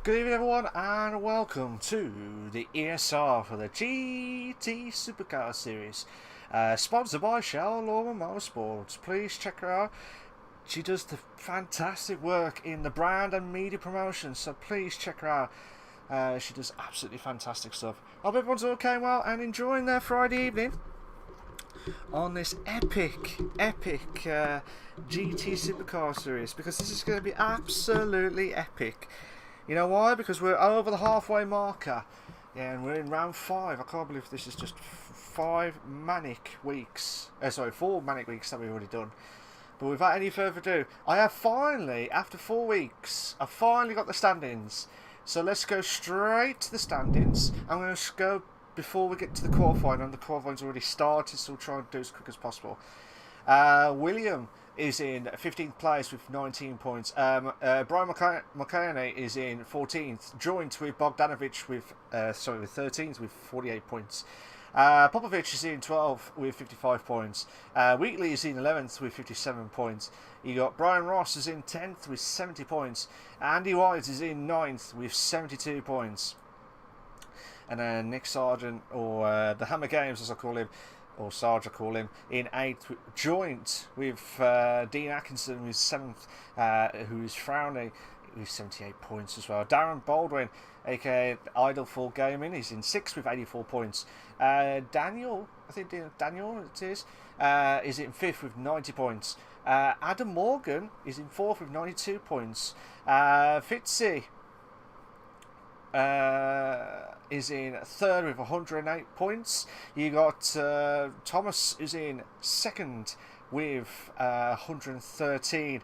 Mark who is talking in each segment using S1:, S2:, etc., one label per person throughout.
S1: Good evening everyone and welcome to the ESR for the GT Supercar series, sponsored by Shell Lawman Motorsports. Please check her out. She does the fantastic work in the brand and media promotion, so please check her out. She does absolutely fantastic stuff. Hope everyone's okay, well, and enjoying their Friday evening on this epic GT Supercar series, because this is going to be absolutely epic. You know why? Because we're over the halfway marker, and we're in round 5. I can't believe this is just 4 manic weeks that we've already done. But without any further ado, I have finally, after 4 weeks, I've finally got the standings. So let's go straight to the standings. I'm going to go before we get to the qualifying, and the qualifying's already started, so we'll try and do as quick as possible. William is in 15th place with 19 points. Brian McCaney is in 14th, joint with Bogdanovich with 13th with 48 points. Popovich is in 12th with 55 points. Wheatley is in 11th with 57 points. You got Brian Ross is in 10th with 70 points. Andy White is in 9th with 72 points. And then Nick Sargent, or the Hammer Games as I call him, or Sarge I call him, in 8th, joint with Dean Atkinson, who's 7th, who is frowning with 78 points as well. Darren Baldwin, aka Idleful Gaming, is in 6th with 84 points. Daniel is in 5th with 90 points. Adam Morgan is in 4th with 92 points. Fitzy is in 3rd with 108 points. You got Thomas is in 2nd with 113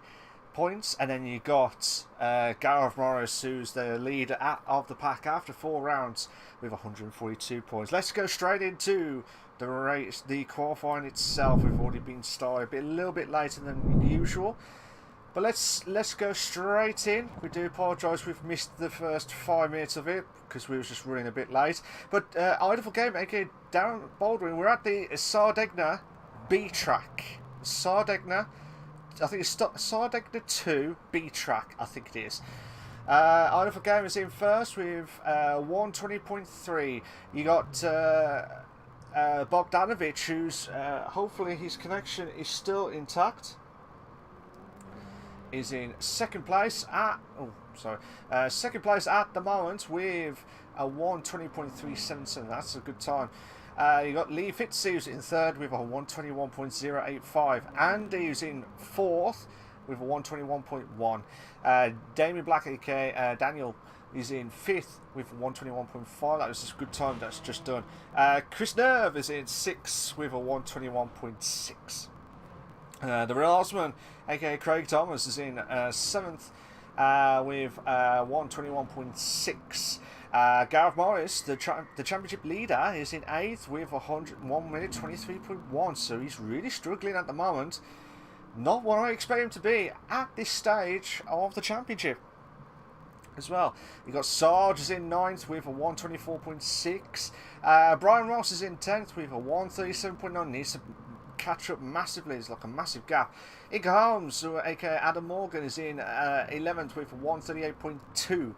S1: points, and then you got Gareth Morris, who's the leader of the pack after 4 rounds with 142 points. Let's go straight into the race, the qualifying itself. We've already been started a little bit later than usual. But let's go straight in. We do apologise, we've missed the first 5 minutes of it because we was just running a bit late. But Idleful Game, aka Darren Baldwin, we're at the Sardegna B track. Sardegna, I think it's Sardegna 2 B track, I think it is. Idleful Game is in first with 120.3. You got Bogdanovich, who's hopefully his connection is still intact, is in second place at the moment with a 120.377. That's a good time. You got Lee Fitzy, who's in third with a 121.085. Andy, who's in fourth with a 121.1. Damien Black, aka Daniel, is in fifth with 121.5. That was a good time that's just done. Chris Nerve is in sixth with a 121.6. The Real Osman, aka Craig Thomas, is in 7th with 121.6. Gareth Morris, the championship leader, is in 8th with 101 minute 23.1. So he's really struggling at the moment. Not what I expect him to be at this stage of the championship as well. You got Sarge is in 9th with a 124.6. Brian Ross is in 10th with a 137.9. Needs to catch up massively. It's like a massive gap. Ig Holmes, aka Adam Morgan, is in 11th with 138.2.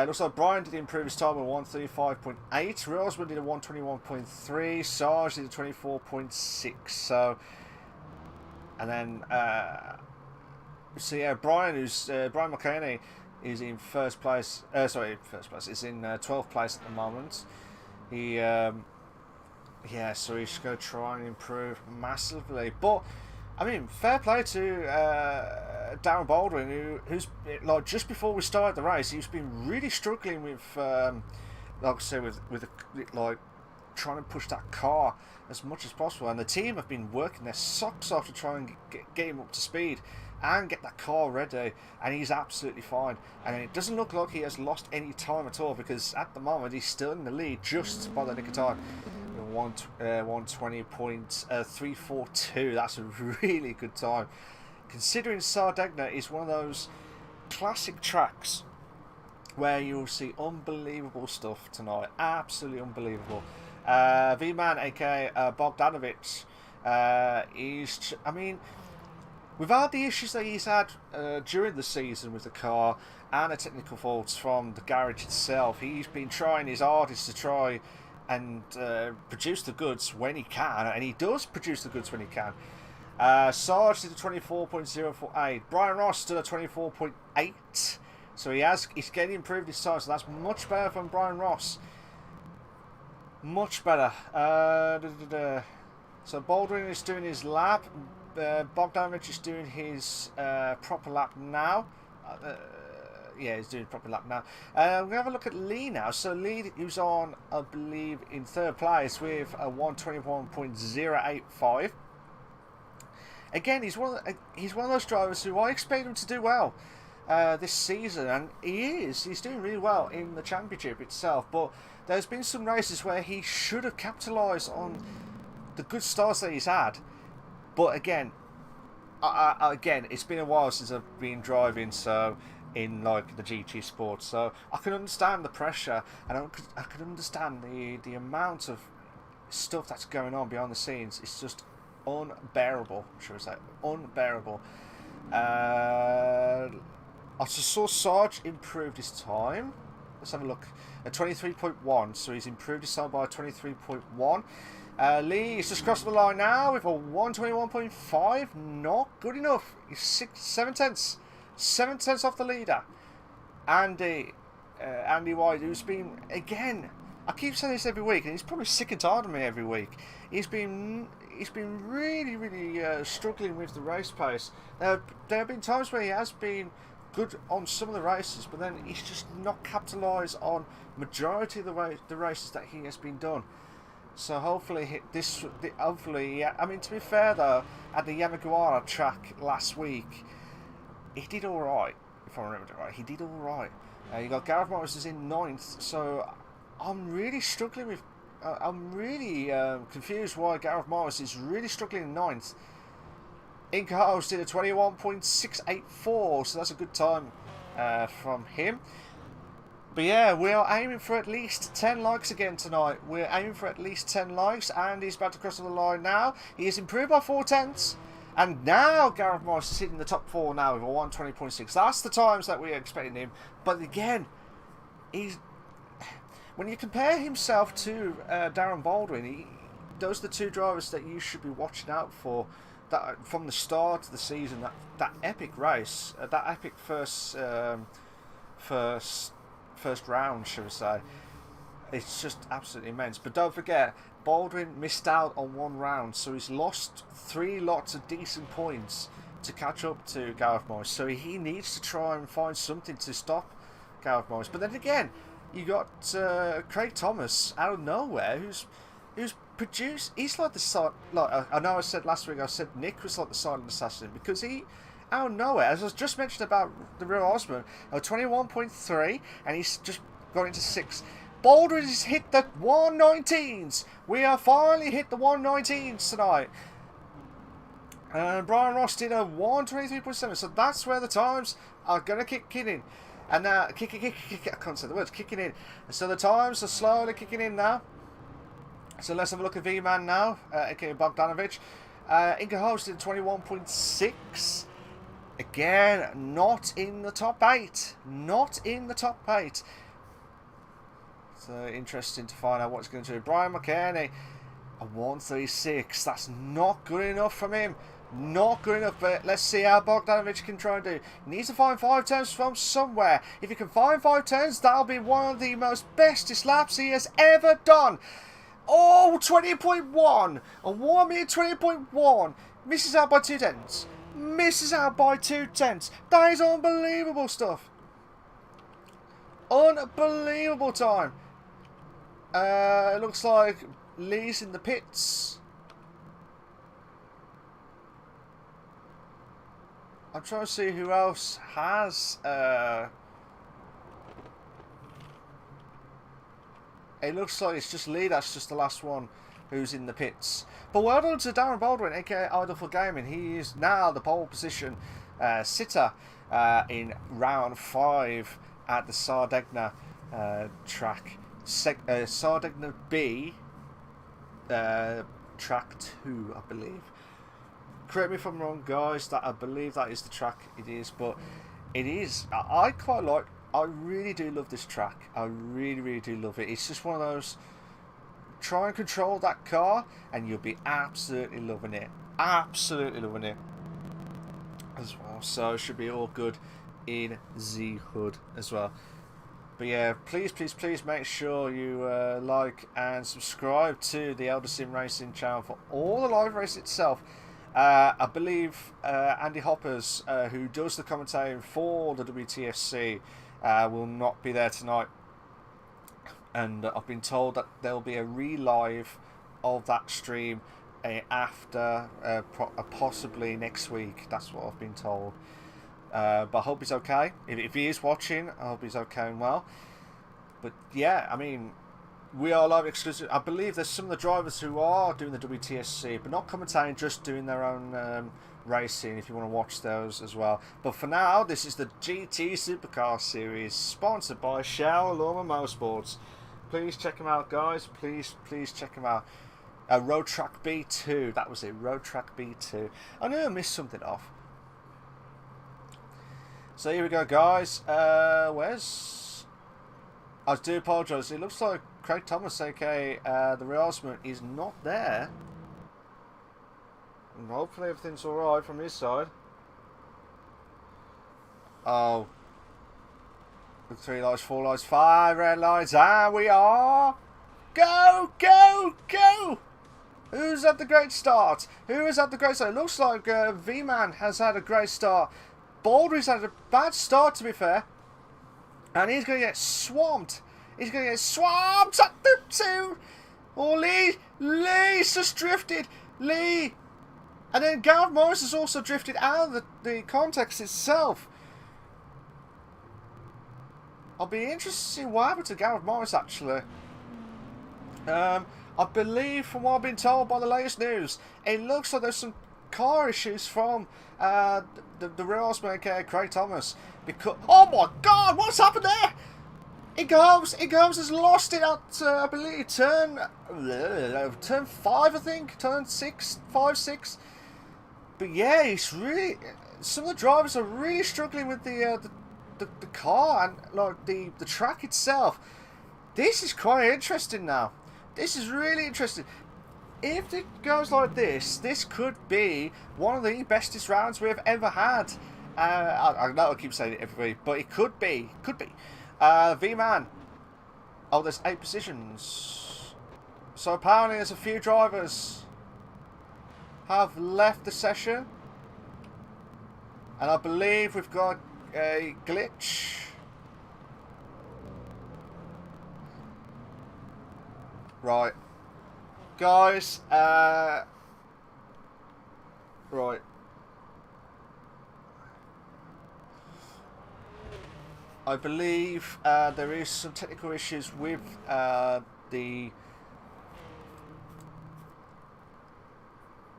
S1: Looks like Brian did improve his time with 135.8. Rosman did a 121.3. Sarge did a 24.6. So, and then Brian McCaney is in first place. Is in 12th place at the moment. He so he's going to try and improve massively. But, I mean, fair play to Darren Baldwin, who's, like, just before we started the race, he's been really struggling with, like I say, with trying to push that car as much as possible. And the team have been working their socks off to try and get him up to speed and get that car ready, and he's absolutely fine. And it doesn't look like he has lost any time at all, because at the moment he's still in the lead just by the nick of time. 120.342. That's a really good time, considering Sardegna is one of those classic tracks where you'll see unbelievable stuff tonight. Absolutely unbelievable. V-Man, aka Bogdanovich, is, I mean, without the issues that he's had during the season with the car and the technical faults from the garage itself, he's been trying his hardest to try and produce the goods when he can, and he does produce the goods when he can. Sarge did a 24.048. Brian Ross did a 24.8. So he's getting improved this time, so that's much better from Brian Ross. Much better. So Baldwin is doing his lap. Bogdanovich is doing his proper lap now. Yeah, he's doing proper lap now. We're going to have a look at Lee now. So Lee, who's on, I believe, in third place with a 121.085. Again, he's one of those drivers who I expect him to do well this season, and he is. He's doing really well in the championship itself. But there's been some races where he should have capitalised on the good starts that he's had. But again, it's been a while since I've been driving, so in like the GT Sports, so I can understand the pressure, and I can understand the amount of stuff that's going on behind the scenes. It's just unbearable, shall we say, unbearable. I just saw Sarge improve his time. Let's have a look at 23.1, so he's improved his time by 23.1. Lee is just crossing the line now with a 121.5. Not good enough. He's 7 tenths off the leader. Andy White, who's been, again, I keep saying this every week, and he's probably sick and tired of me every week. He's been really struggling with the race pace. There have been times where he has been good on some of the races, but then he's just not capitalised on majority of the races that he has been done. So hopefully I mean, to be fair though, at the Yamaguara track last week, he did all right. If I remember it right, he did all right. You got Gareth Morris is in 9th, so I'm really struggling with. I'm really confused why Gareth Morris is really struggling in 9th. Inca House did a 21.684, so that's a good time from him. But yeah, we are aiming for at least 10 likes again tonight. We're aiming for at least 10 likes, and he's about to cross the line now. He has improved by 4 tenths. And now Gareth Morris is hitting the top 4 now with a 120.6. That's the times that we're expecting him. But again, when you compare himself to Darren Baldwin, those are the two drivers that you should be watching out for. That from the start of the season, that epic race, that epic first round, shall we say, it's just absolutely immense. But don't forget, Baldwin missed out on 1 round, so he's lost 3 lots of decent points to catch up to Gareth Morris. So he needs to try and find something to stop Gareth Morris. But then again, you got Craig Thomas out of nowhere, who's produced. He's like the silent. Like I know I said last week, I said Nick was like the silent assassin, because he, out of nowhere, as I was just mentioned about the real Osman, 21.3, and he's just got into 6. Baldwin has hit the 119s. We have finally hit the 119s tonight. And Brian Ross did a 123.7. So that's where the times are going to kick in. And now, I can't say the words, kicking in. So the times are slowly kicking in now. So let's have a look at V-Man now, aka Bogdanovich. Inca Host did 21.6. Again, not in the top 8. Not in the top 8. So interesting to find out what's going to do. Brian McKerney, a 136. That's not good enough from him. Not good enough, but let's see how Bogdanovich can try and do. He needs to find 5 turns from somewhere. If he can find 5 turns, that'll be one of the most bestest laps he has ever done. Oh, 20.1. A 1 minute 20.1. Misses out by 2 tenths. Misses out by 2 tenths. That is unbelievable stuff. Unbelievable time. It looks like Lee's in the pits. I'm trying to see who else has. It looks like it's just Lee. That's just the last one who's in the pits. But well done to Darren Baldwin, aka Idleful Gaming. He is now the pole position sitter in round 5 at the Sardegna track. Sardegna B, track 2, I believe. correct me if I'm wrong, guys. That I believe that is the track. It is, but it is. I quite like. I really do love this track. I really, really do love it. It's just one of those. Try and control that car, and you'll be absolutely loving it. Absolutely loving it as well. So it should be all good in the hood as well. But yeah, please make sure you like and subscribe to the Elder Sim Racing channel for all the live race itself. I believe Andy Hoppers, who does the commentating for the WTSC, will not be there tonight. And I've been told that there'll be a re-live of that stream after possibly next week. That's what I've been told. But I hope he's okay. If he is watching, I hope he's okay and well. But yeah, I mean, we are live exclusive. I believe there's some of the drivers who are doing the WTSC, but not commentating, just doing their own racing, if you want to watch those as well. But for now, this is the GT Supercar Series, sponsored by Shell Lorma Motorsports. Please check them out, guys. Please check them out. Road Track B2, that was it, Road Track B2. I knew I missed something off. So here we go, guys. Where's... I do apologise. It looks like Craig Thomas, aka the Realsman, is not there. And hopefully everything's alright from his side. Oh. 3 lights, 4 lights, 5 red lights, and we are... Go! Who's had the great start? Who has had the great start? It looks like V-Man has had a great start. Baldry's had a bad start, to be fair. And he's going to get swamped. He's going to get swamped at the 2. Oh, Lee's just drifted. Lee. And then Gareth Morris has also drifted out of the context itself. I'll be interested to see what happened to Gareth Morris, actually. I believe, from what I've been told by the latest news, it looks like there's some car issues from the real Osman, aka Craig Thomas. Because, oh my God, what's happened there? Ighoves has lost it at, I believe, turn 5, I think, turn 6, 5, 6. But yeah, it's really, some of the drivers are really struggling with the car and like the track itself. This is quite interesting now. This is really interesting. If it goes like this could be one of the bestest rounds we've ever had. I know I keep saying it every week, but it could be. V-Man. Oh, there's 8 positions. So apparently there's a few drivers have left the session. And I believe we've got a glitch. Right. Guys, right. I believe there is some technical issues with the...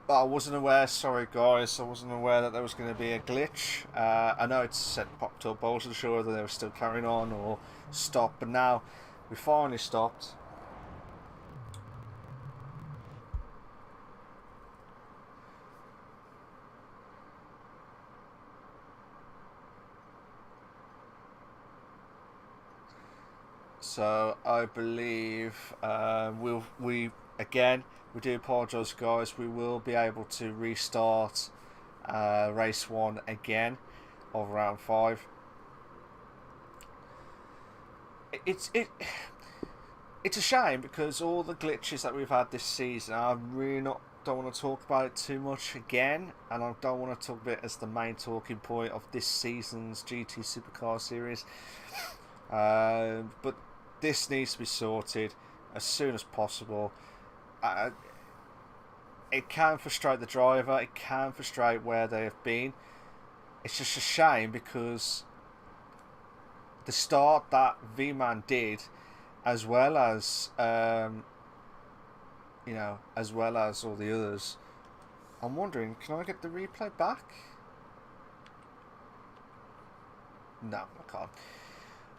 S1: I wasn't aware, sorry guys, I wasn't aware that there was going to be a glitch. I know it's said popped up, I wasn't sure whether they were still carrying on or stopped, but now we finally stopped. So I believe we do apologise, guys. We will be able to restart race 1 again of round 5. It's a shame because all the glitches that we've had this season, I really don't want to talk about it too much again, and I don't want to talk about it as the main talking point of this season's GT Supercar Series. But this needs to be sorted as soon as possible. It can frustrate the driver, it can frustrate where they have been. It's just a shame because the start that V-Man did, as well as you know, as well as all the others. I'm wondering, can I get the replay back? No, I can't.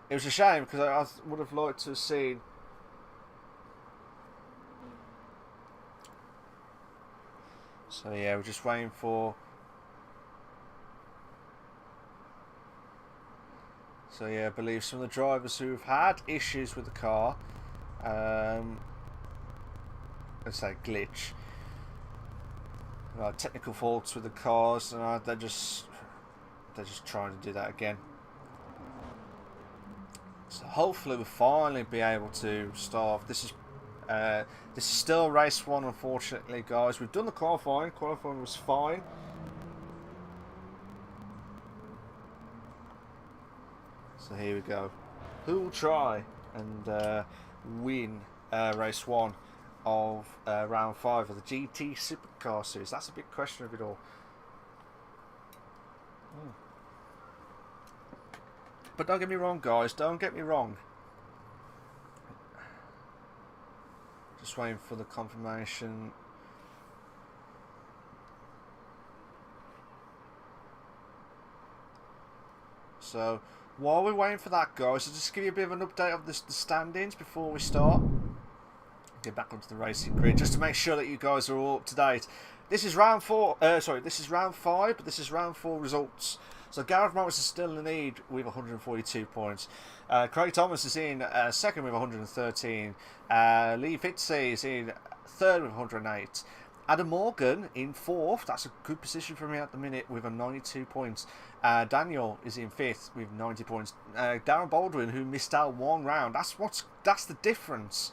S1: It was a shame because I would have liked to have seen So yeah, we're just waiting for... So yeah, I believe some of the drivers who've had issues with the car, let's say glitch, technical faults with the cars, and they're just trying to do that again. So hopefully we'll finally be able to start off. This is still race 1, unfortunately, guys. We've done the qualifying. Qualifying was fine. So here we go. Who will try and win race 1 of round 5 of the GT Supercar series? That's a big question of it all. But don't get me wrong, guys. Don't get me wrong. Just waiting for the confirmation. So while we're waiting for that, guys, I'll just give you a bit of an update of the standings before we start. Get back onto the racing grid just to make sure that you guys are all up to date. This is round 4. Sorry, this is round 5, but this is round 4 results. So Gareth Morris is still in the lead with 142 points. Craig Thomas is in second with 113. Lee Fitzey is in third with 108. Adam Morgan in fourth. That's a good position for me at the minute with a 92 points. Daniel is in fifth with 90 points. Darren Baldwin, who missed out 1 round. That's the difference.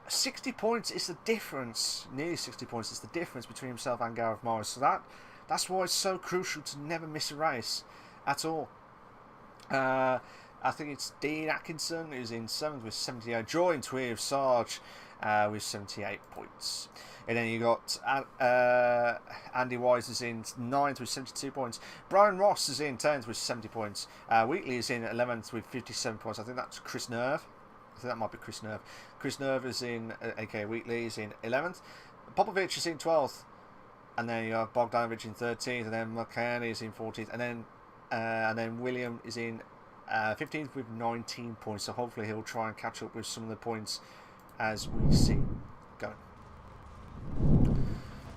S1: 60 points is the difference. Nearly 60 points is the difference between himself and Gareth Morris. So that's why it's so crucial to never miss a race at all. I think it's Dean Atkinson who's in 7th with 78, joined with Sarge with 78 points. And then you got Andy Wise is in 9th with 72 points. Brian Ross is in 10th with 70 points. Wheatley is in 11th with 57 points. I think that's Chris Nerve. I think that might be Chris Nerve. Chris Nerve is in, aka Wheatley, is in 11th. Popovich is in 12th. And then you have Bogdanovich in 13th. And then McCann is in 14th. And then William is in 15th with 19 points. So hopefully he'll try and catch up with some of the points as we see going.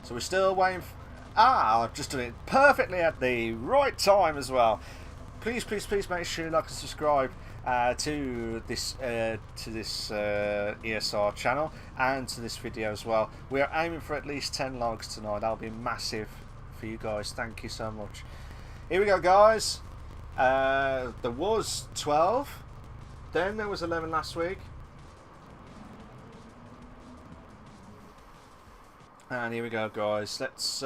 S1: So we're still waiting for... I've just done it perfectly at the right time as well. Please, please, please make sure you like and subscribe to this ESR channel and to this video as well. We are aiming for at least 10 likes tonight. That'll be massive for you guys. Thank you so much. Here we go, guys. There was 12. Then there was 11 last week. And here we go, guys. Let's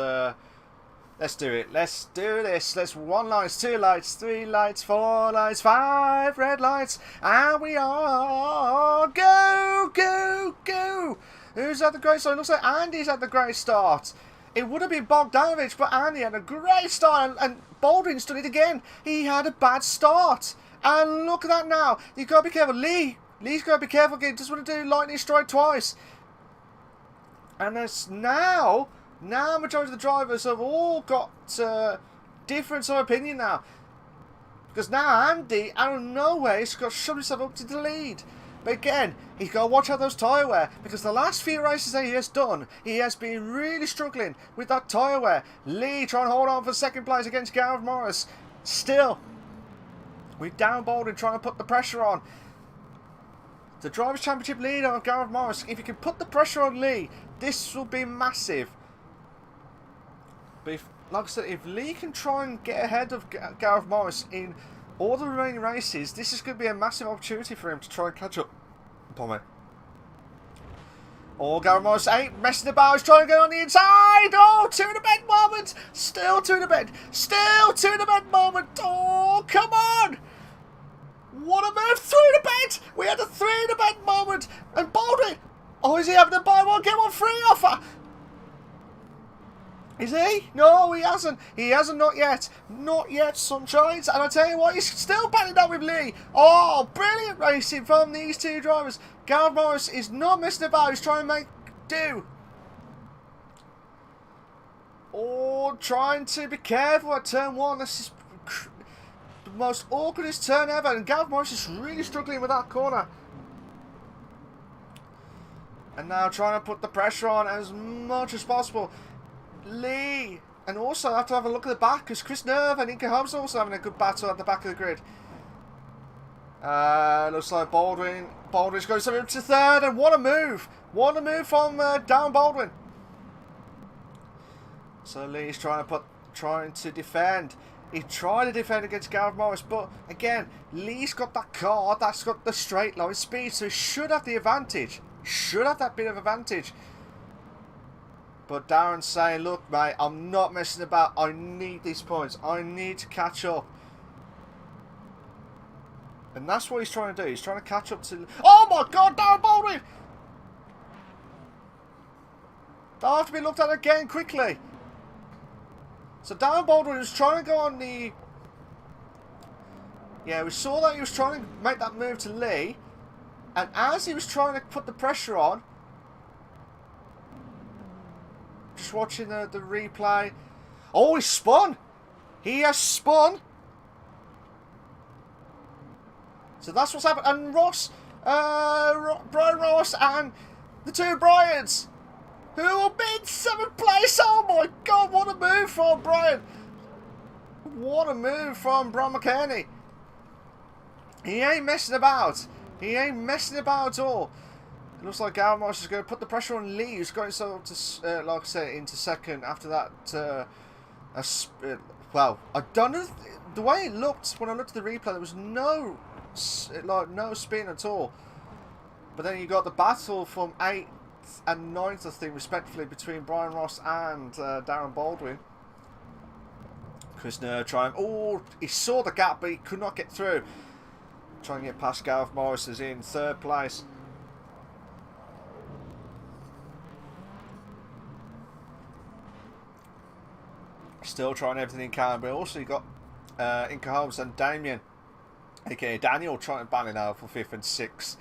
S1: do it. Let's do this. Let's 1 light, 2 lights, 3 lights, 4 lights, 5 red lights, and we are go, go, go. Who's at the great start? It looks like Andy's at the great start. It would have been Bogdanovich, but Andy had a great start, and Baldwin's done it again. He had a bad start, and look at that now. You've got to be careful. Lee's got to be careful. He doesn't want to do lightning strike twice. And there's now majority of the drivers have all got different sort of opinion now. Because now Andy, out of nowhere, he's got to shove himself up to the lead. But again, he's got to watch out those tyre wear. Because the last few races that he has done, he has been really struggling with that tyre wear. Lee trying to hold on for second place against Gareth Morris. Still, with Darren Baldwin trying to put the pressure on. The Drivers' Championship leader of Gareth Morris, if you can put the pressure on Lee, this will be massive. But like I said, if Lee can try and get ahead of Gareth Morris in all the remaining races, this is going to be a massive opportunity for him to try and catch up upon me. Oh, Gareth Morris ain't messing about. He's trying to get on the inside. Oh, 2 in the bed moment. Still 2 in the bed. Still 2 in the bed moment. Oh, come on. What a move. 3 in the bed. We had a 3 in the bed moment. And Baldwin. Oh, is he having a buy one, get one free offer? Is he? No, he hasn't. He hasn't, not yet. Not yet, sunshines. And I tell you what, he's still battling up with Lee. Oh, brilliant racing from these 2 drivers. Gareth Morris is not messing about. He's trying to make do. Oh, trying to be careful at turn 1. This is the most awkwardest turn ever. And Gareth Morris is really struggling with that corner. And now trying to put the pressure on as much as possible. Lee. And also I have to have a look at the back because Chris Nerve and Inca Hobbs also having a good battle at the back of the grid. Looks like Baldwin's going to third, and what a move! What a move from Darren Baldwin. So Lee's trying to defend. He tried to defend against Gareth Morris, but again, Lee's got that car that's got the straight line speed, so he should have the advantage. Should have that bit of advantage. But Darren's saying, look mate, I'm not messing about. I need these points. I need to catch up. And that's what he's trying to do. He's trying to catch up to... Oh my God, Darren Baldwin! That'll have to be looked at again quickly. So Darren Baldwin was trying to go on the... Yeah, we saw that he was trying to make that move to Lee. And as he was trying to put the pressure on... Just watching the replay. Oh, he spun! He has spun! So that's what's happened. And Ross, Brian Ross and the two Bryans, who will be in 7th place. Oh my God, what a move from Brian. What a move from Brian McKinney. He ain't messing about. He ain't messing about at all. It looks like Gareth Morris is going to put the pressure on Lee, who's going to, like I said, into second after that. Well, I don't know. The way it looked, when I looked at the replay, there was no spin at all. But then you got the battle from 8th and 9th, I think, respectively, between Brian Ross and Darren Baldwin. Chris Nerve trying... Oh, he saw the gap, but he could not get through. Trying to get past Gareth Morris, is in 3rd place. Still trying everything he can, but also you got Inca Holmes and Damien, aka Daniel, trying to battle now for 5th and 6th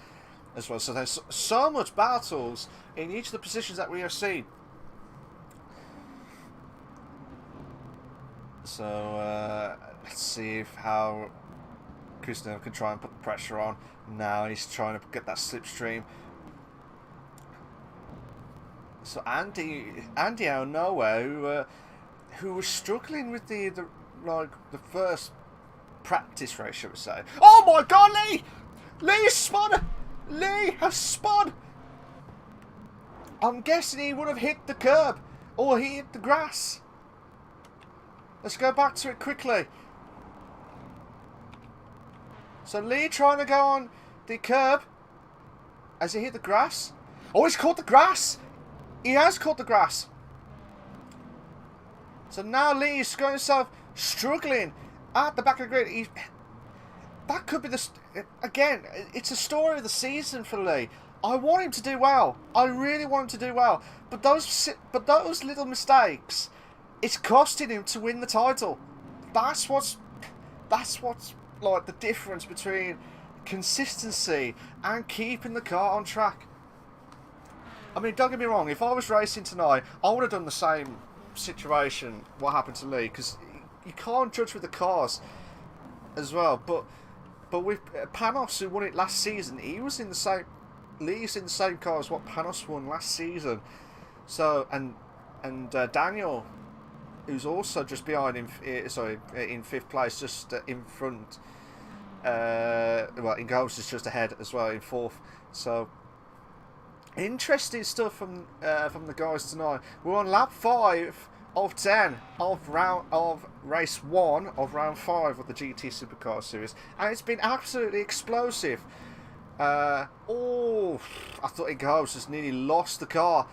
S1: as well. So there's so much battles in each of the positions that we have seen. So let's see how Chris Nerve can try and put the pressure on. Now he's trying to get that slipstream. So Andy out of nowhere, who was struggling with the first practice race, shall we say. Oh my God, Lee! Lee has spun! Lee has spun! I'm guessing he would have hit the curb, or he hit the grass. Let's go back to it quickly. So Lee trying to go on the curb. Has he hit the grass? Oh, he's caught the grass! He has caught the grass. So now Lee is going himself struggling at the back of the grid. That could be the... Again, it's a story of the season for Lee. I want him to do well. I really want him to do well. But those little mistakes, it's costing him to win the title. That's what's like the difference between consistency and keeping the car on track. I mean, don't get me wrong. If I was racing tonight, I would have done the same situation. What happened to Lee? Because you can't judge with the cars as well. But with Panos, who won it last season, he was in the same. Lee's in the same car as what Panos won last season. So and Daniel, who's also just behind him. Sorry, in 5th place, just in front. Well, in goals is just ahead as well in 4th. So interesting stuff from the guys tonight. We're on lap 5 of 10 of race 1 of round 5 of the GT Supercar series, and it's been absolutely explosive. Oh, I thought Inca just nearly lost the car.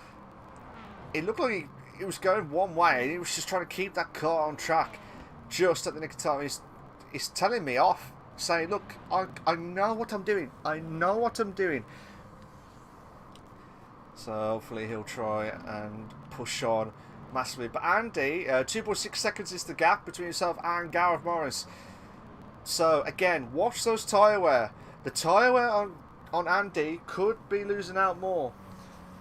S1: It looked like he was going one way, and he was just trying to keep that car on track. Just at the nick of time, he's telling me off, saying, "Look, I know what I'm doing. I know what I'm doing." So hopefully he'll try and push on massively. But Andy, 2.6 seconds is the gap between himself and Gareth Morris. So again, watch those tyre wear. The tyre wear on Andy could be losing out more.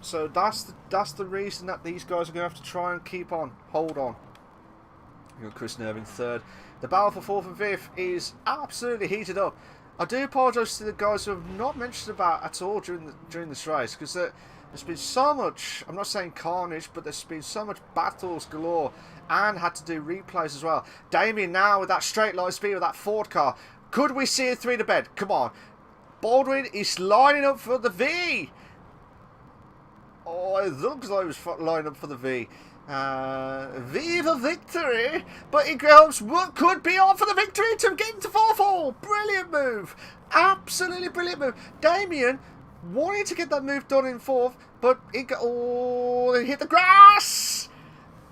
S1: So that's the reason that these guys are going to have to try and hold on. You got Chris Nerve in 3rd. The battle for 4th and 5th is absolutely heated up. I do apologise to the guys who have not mentioned about at all during this race, because there's been so much, I'm not saying carnage, but there's been so much battles galore, and had to do replays as well. Damien now with that straight line speed with that Ford car. Could we see a 3 to bed? Come on. Baldwin is lining up for the V. Oh, it looks like he was lining up for the V. Viva victory! But he goes, what could be on for the victory to get into 4-4. Brilliant move. Absolutely brilliant move. Damien wanted to get that move done in 4th, but he got, oh, they hit the grass.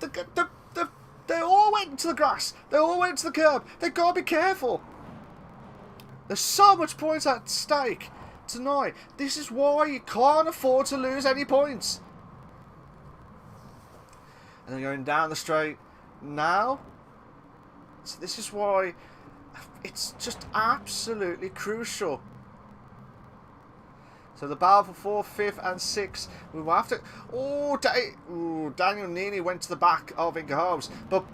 S1: They all went into the grass. They all went to the curb. They've got to be careful. There's so much points at stake tonight. This is why you can't afford to lose any points. And then going down the straight now. So this is why it's just absolutely crucial. So the battle for 4th, 5th and 6th. We will have to... Oh, Daniel nearly went to the back of Inga Holmes. But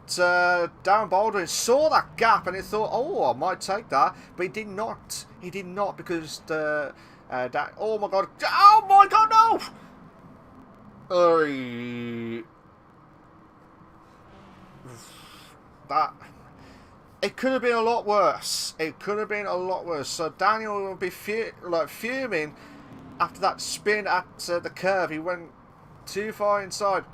S1: Darren Baldwin saw that gap and he thought, oh, I might take that. But he did not. He did not, because oh my god. Oh my god, no! That... It could have been a lot worse. It could have been a lot worse. So Daniel will be fuming after that spin at the curve. He went too far inside.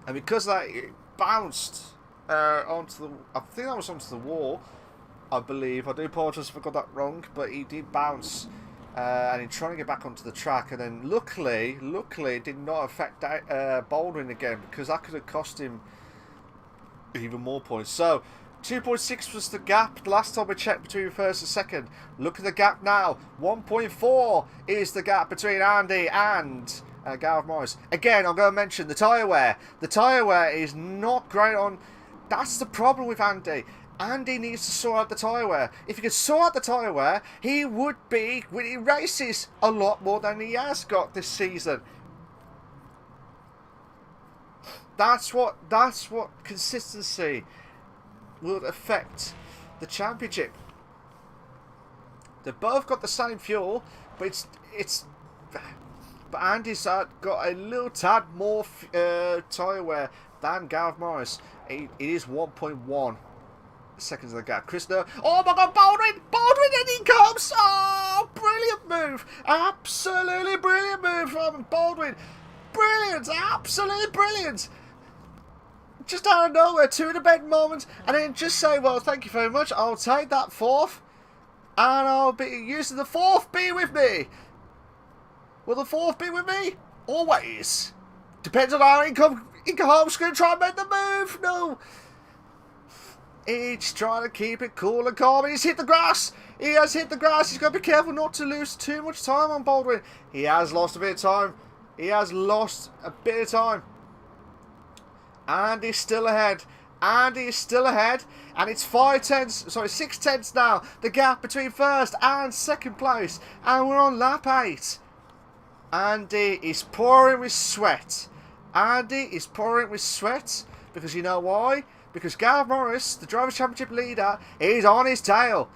S1: And because of that, it bounced onto the... I think that was onto the wall, I believe. I do apologise if I got that wrong. But he did bounce. And he's trying to get back onto the track. And then luckily, it did not affect Baldwin again. Because that could have cost him even more points. So 2.6 was the gap last time we checked between 1st and 2nd. Look at the gap now. 1.4 is the gap between Andy and Gareth Morris. Again, I'm going to mention the tyre wear. The tyre wear is not great on... That's the problem with Andy. Andy needs to sort out the tyre wear. If he could sort out the tyre wear, he would be winning races a lot more than he has got this season. That's what consistency will affect the championship. They've both got the same fuel, but but Andy's got a little tad more tyre wear than Gareth Morris. It is 1.1 seconds of the gap. Chris, no. Oh my god, Baldwin, and he comes. Oh, brilliant move! Absolutely brilliant move from Baldwin. Brilliant, absolutely brilliant. Just out of nowhere, 2 in a bed moment, and then just say, well, thank you very much, I'll take that 4th, and I'll be using the 4th be with me. Will the 4th be with me? Always. Depends on how Inga Holmes going to try and make the move. No. He's trying to keep it cool and calm, and he's hit the grass. He has hit the grass. He's got to be careful not to lose too much time on Baldwin. He has lost a bit of time. He has lost a bit of time. Andy's still ahead. Andy is still ahead. And it's 6 tenths now. The gap between 1st and 2nd place. And we're on lap 8. Andy is pouring with sweat. Andy is pouring with sweat. Because you know why? Because Gareth Morris, the Drivers' Championship leader, is on his tail.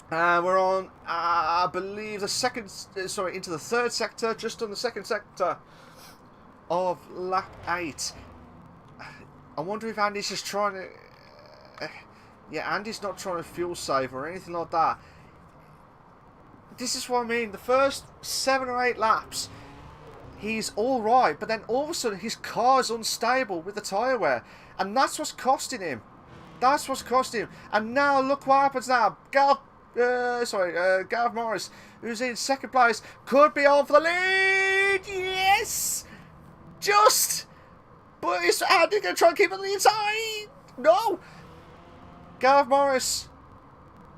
S1: And we're on, I believe, into the 3rd sector. Just on the 2nd sector of lap 8. I wonder if Andy's just trying to... yeah, Andy's not trying to fuel save or anything like that. This is what I mean. The first 7 or 8 laps, he's alright. But then all of a sudden, his car's unstable with the tyre wear. And that's what's costing him. That's what's costing him. And now, look what happens now. Gareth Morris, who's in 2nd place, could be on for the lead. Yes! Just! But is Andy going to try and keep it on the inside? No! Gareth Morris.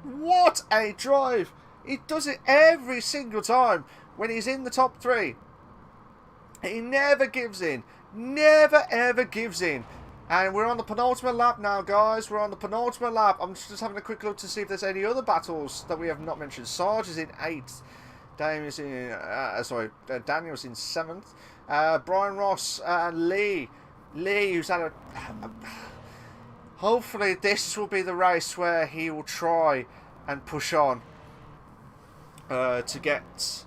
S1: What a drive. He does it every single time when he's in the top 3. He never gives in. Never ever gives in. And we're on the penultimate lap now, guys. We're on the penultimate lap. I'm just having a quick look to see if there's any other battles that we have not mentioned. Sarge is in 8th. Daniel's in 7th. Brian Ross and Lee, who's had hopefully this will be the race where he will try and push on to get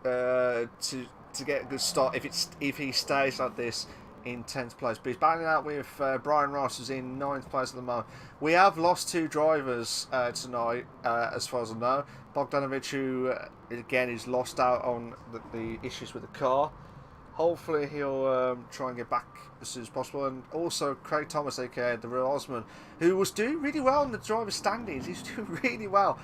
S1: to get a good start if he stays like this in 10th place. But he's battling out with Brian Ross, who's in 9th place at the moment. We have lost 2 drivers tonight, as far as I know. Bogdanovich, who again is lost out on the issues with the car. Hopefully he'll try and get back as soon as possible. And also Craig Thomas, aka the real Osman, who was doing really well in the driver standings. He's doing really well.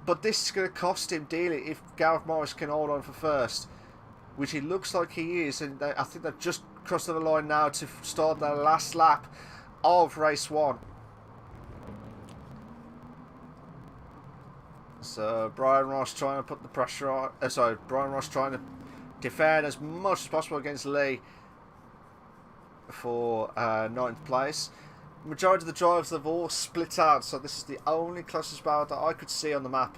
S1: But this is going to cost him dearly if Gareth Morris can hold on for first, which he looks like he is. And I think they've just crossed the line now to start their last lap of race 1. So Brian Ross trying to put the pressure on. Brian Ross trying to defend as much as possible against Lee for 9th place. The majority of the drivers have all split out, so this is the only closest battle that I could see on the map.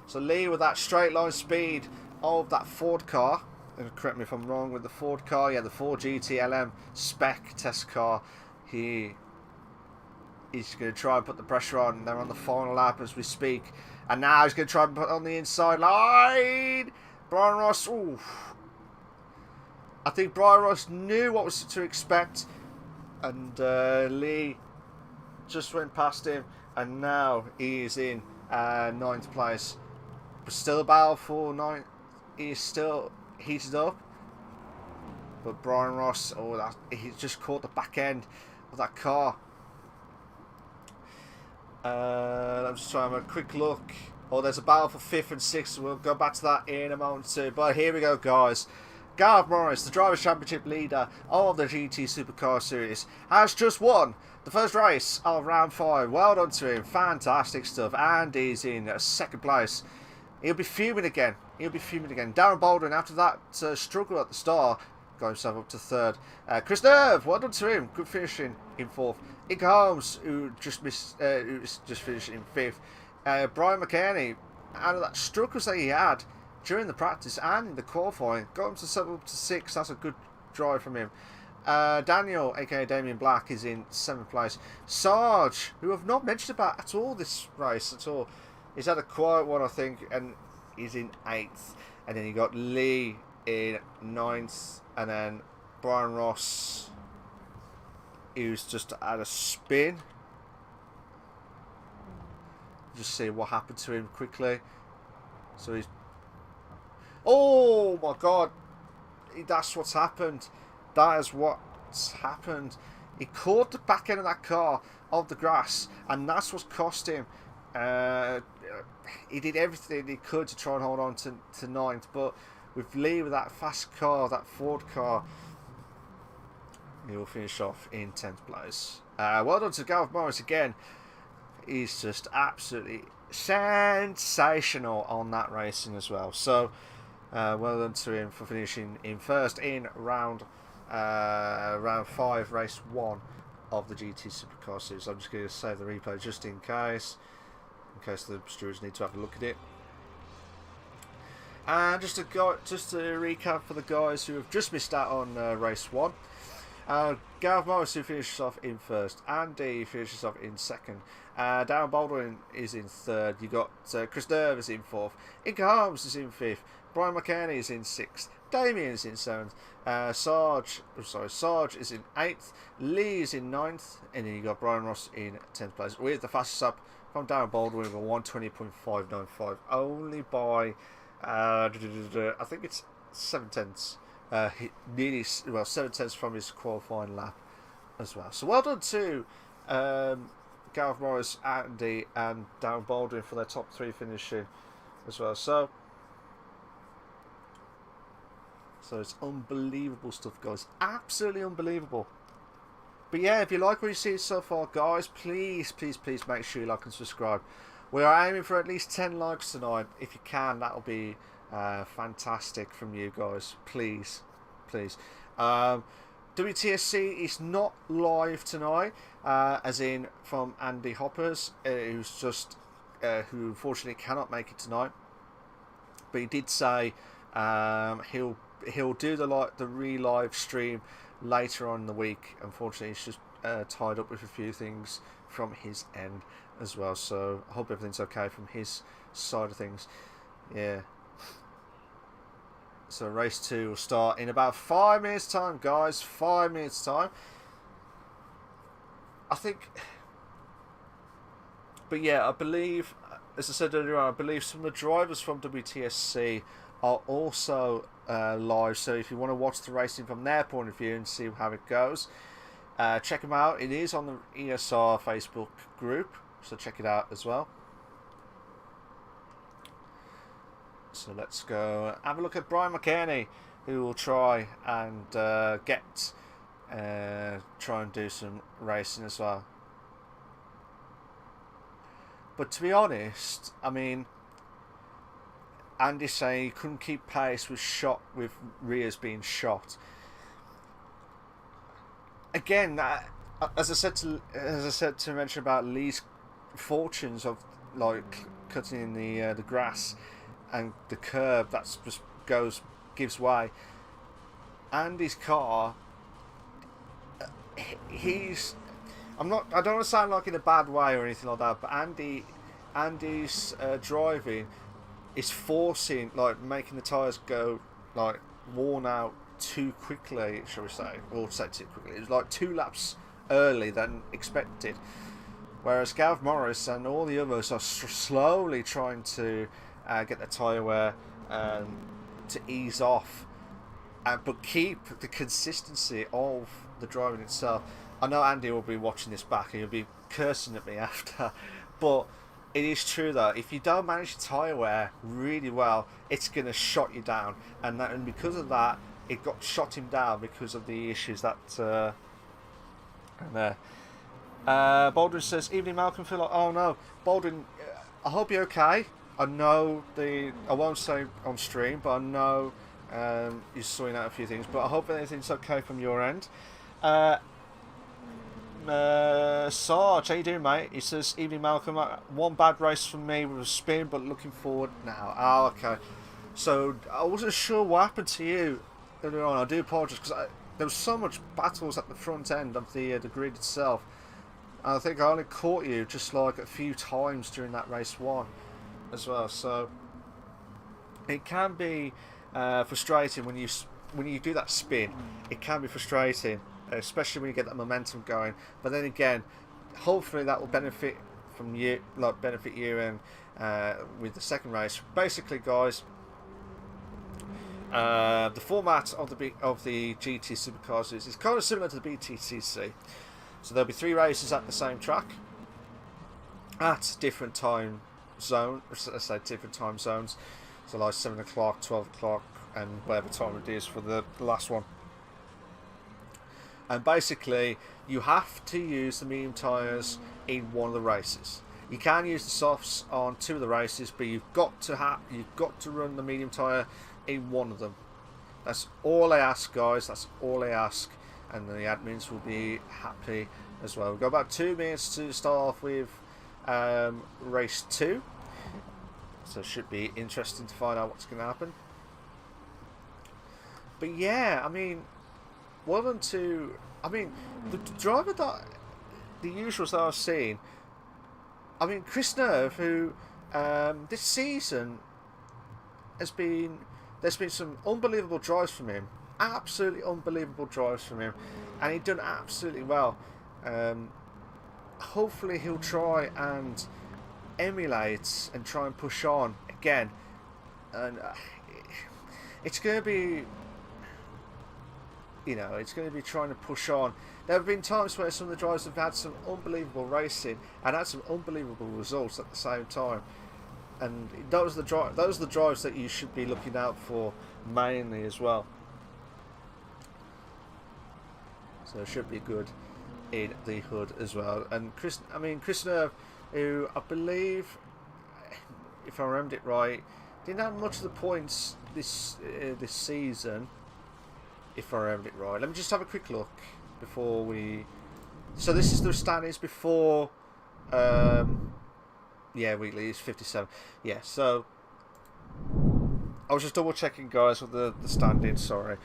S1: So Lee, with that straight line speed of that Ford car, and correct me if I'm wrong with the Ford car, yeah, the Ford GT-LM spec test car, he's going to try and put the pressure on. They're on the final lap as we speak, and now he's going to try and put on the inside line. Brian Ross, ooh. I think Brian Ross knew what was to expect, and Lee just went past him, and now he is in 9th place. But still a battle for 9th. He's still heated up. But Brian Ross, he just caught the back end of that car. I'm just trying to have a quick look. Oh, there's a battle for 5th and 6th. We'll go back to that in a moment too. But here we go, guys. Gareth Morris, the Drivers' Championship leader of the GT Supercar Series, has just won the first race of round 5. Well done to him. Fantastic stuff. And he's in 2nd place. He'll be fuming again. Darren Baldwin, after that struggle at the start, got himself up to 3rd. Chris Nerve, well done to him. Good finishing in 4th. Ig Holmes, who just finished in 5th. Brian McKinney, out of that struggles that he had during the practice and in the qualifying, got himself up to 6th. That's a good drive from him. Daniel, aka Damien Black, is in 7th place. Sarge, who I've not mentioned about at all this race at all, he's had a quiet one, I think, and he's in 8th. And then you got Lee in 9th, and then Brian Ross, who's just had a spin. Just see what happened to him quickly. So he's... Oh my god, that's what's happened. That is what's happened. He caught the back end of that car of the grass, and that's what's cost him. He did everything he could to try and hold on to 9th, but with Lee, with that fast car, that Ford car, he will finish off in 10th place. Well done to Gareth Morris again. He's just absolutely sensational on that racing as well. So well done to him for finishing in 1st in round 5, race 1 of the GT Supercar Series. I'm just going to save the replay just in case the stewards need to have a look at it. And just to recap for the guys who have just missed out on race 1. Gareth Morris, who finishes off in 1st. Andy finishes off in 2nd. Darren Baldwin is in 3rd. You got Chris Nerve is in 4th. Inca Holmes is in 5th. Brian McKinney is in 6th. Damien is in 7th. Sarge is in 8th. Lee is in 9th. And then you got Brian Ross in 10th place. With the fastest up from Darren Baldwin with a 120.595. Only by, I think it's 7/10. Nearly 7/10 from his qualifying lap as well. So well done to Gareth Morris, Andy, and Darren Baldwin for their top 3 finishing as well. So it's unbelievable stuff, guys. Absolutely unbelievable. But yeah, if you like what you see so far, guys, please make sure you like and subscribe. We are aiming for at least 10 likes tonight. If you can, that'll be fantastic from you guys. Please. WTSC is not live tonight, as in from Andy Hoppers, who's just who unfortunately cannot make it tonight. But he did say he'll do the re-live stream later on in the week. Unfortunately, it's just tied up with a few things from his end as well. So I hope everything's okay from his side of things. Yeah. So race 2 will start in about 5 minutes time, guys. 5 minutes time. I think, but yeah, I believe, as I said earlier on, I believe some of the drivers from WTSC are also live. So if you want to watch the racing from their point of view and see how it goes, check them out. It is on the ESR Facebook group, so check it out as well. So let's go have a look at Brian McKinney, who will try and try and do some racing as well. But to be honest, I mean, Andy saying he couldn't keep pace with rears being shot. Again, as I said to mention about Lee's fortunes of like cutting in the grass and the curb that's just gives way. Andy's car, I don't want to sound like in a bad way or anything like that, but Andy's driving is forcing, like, making the tyres go like worn out too quickly, shall we say, or say too quickly. It was like 2 laps early than expected, whereas Gav Morris and all the others are slowly trying to get the tyre wear to ease off, but keep the consistency of the driving itself. I know Andy will be watching this back and he'll be cursing at me after, but it is true that if you don't manage the tyre wear really well, it's going to shut you down, and because of that, it got shot him down because of the issues that there. Baldwin says, "Evening, Malcolm." Feel like, oh no, Baldwin, I hope you're okay. I know I won't say on stream, but I know you're sorting out a few things. But I hope everything's okay from your end. Sarge, how you doing, mate? He says, "Evening, Malcolm. One bad race from me with a spin, but looking forward now." Oh, okay. So I wasn't sure what happened to you earlier on. I do apologise because there was so much battles at the front end of the grid itself. And I think I only caught you just like a few times during that race 1 as well. So it can be frustrating when you do that spin. It can be frustrating, especially when you get that momentum going. But then again, hopefully that will benefit you and with the second race. Basically, guys, the format of the GT Supercars is kind of similar to the BTCC. So there'll be 3 races at the same track at different time zones. Let's say different time zones. So like 7 o'clock, 12 o'clock, and whatever time it is for the last one. And basically, you have to use the medium tyres in one of the races. You can use the softs on 2 of the races, but you've got to run the medium tyre in one of them. That's all I ask, guys. That's all I ask, and the admins will be happy as well. We've got about 2 minutes to start off with race 2, so it should be interesting to find out what's going to happen. But yeah, I mean, well done to, I mean, the driver that the usuals that I've seen. I mean, Chris Nerve, who this season there's been some unbelievable drives from him, absolutely unbelievable drives from him, and he's done absolutely well. Hopefully he'll try and emulate and try and push on again, and it's going to be, it's going to be trying to push on. There have been times where some of the drivers have had some unbelievable racing and had some unbelievable results at the same time, and those are the drives that you should be looking out for mainly as well. So it should be good in the hood as well. And Chris Nerve, who I believe, if I remembered it right, didn't have much of the points this season, if I remembered it right. Let me just have a quick look before we. So this is the standings before. Weekly is 57. Yeah, so I was just double checking, guys, with the standings. Sorry.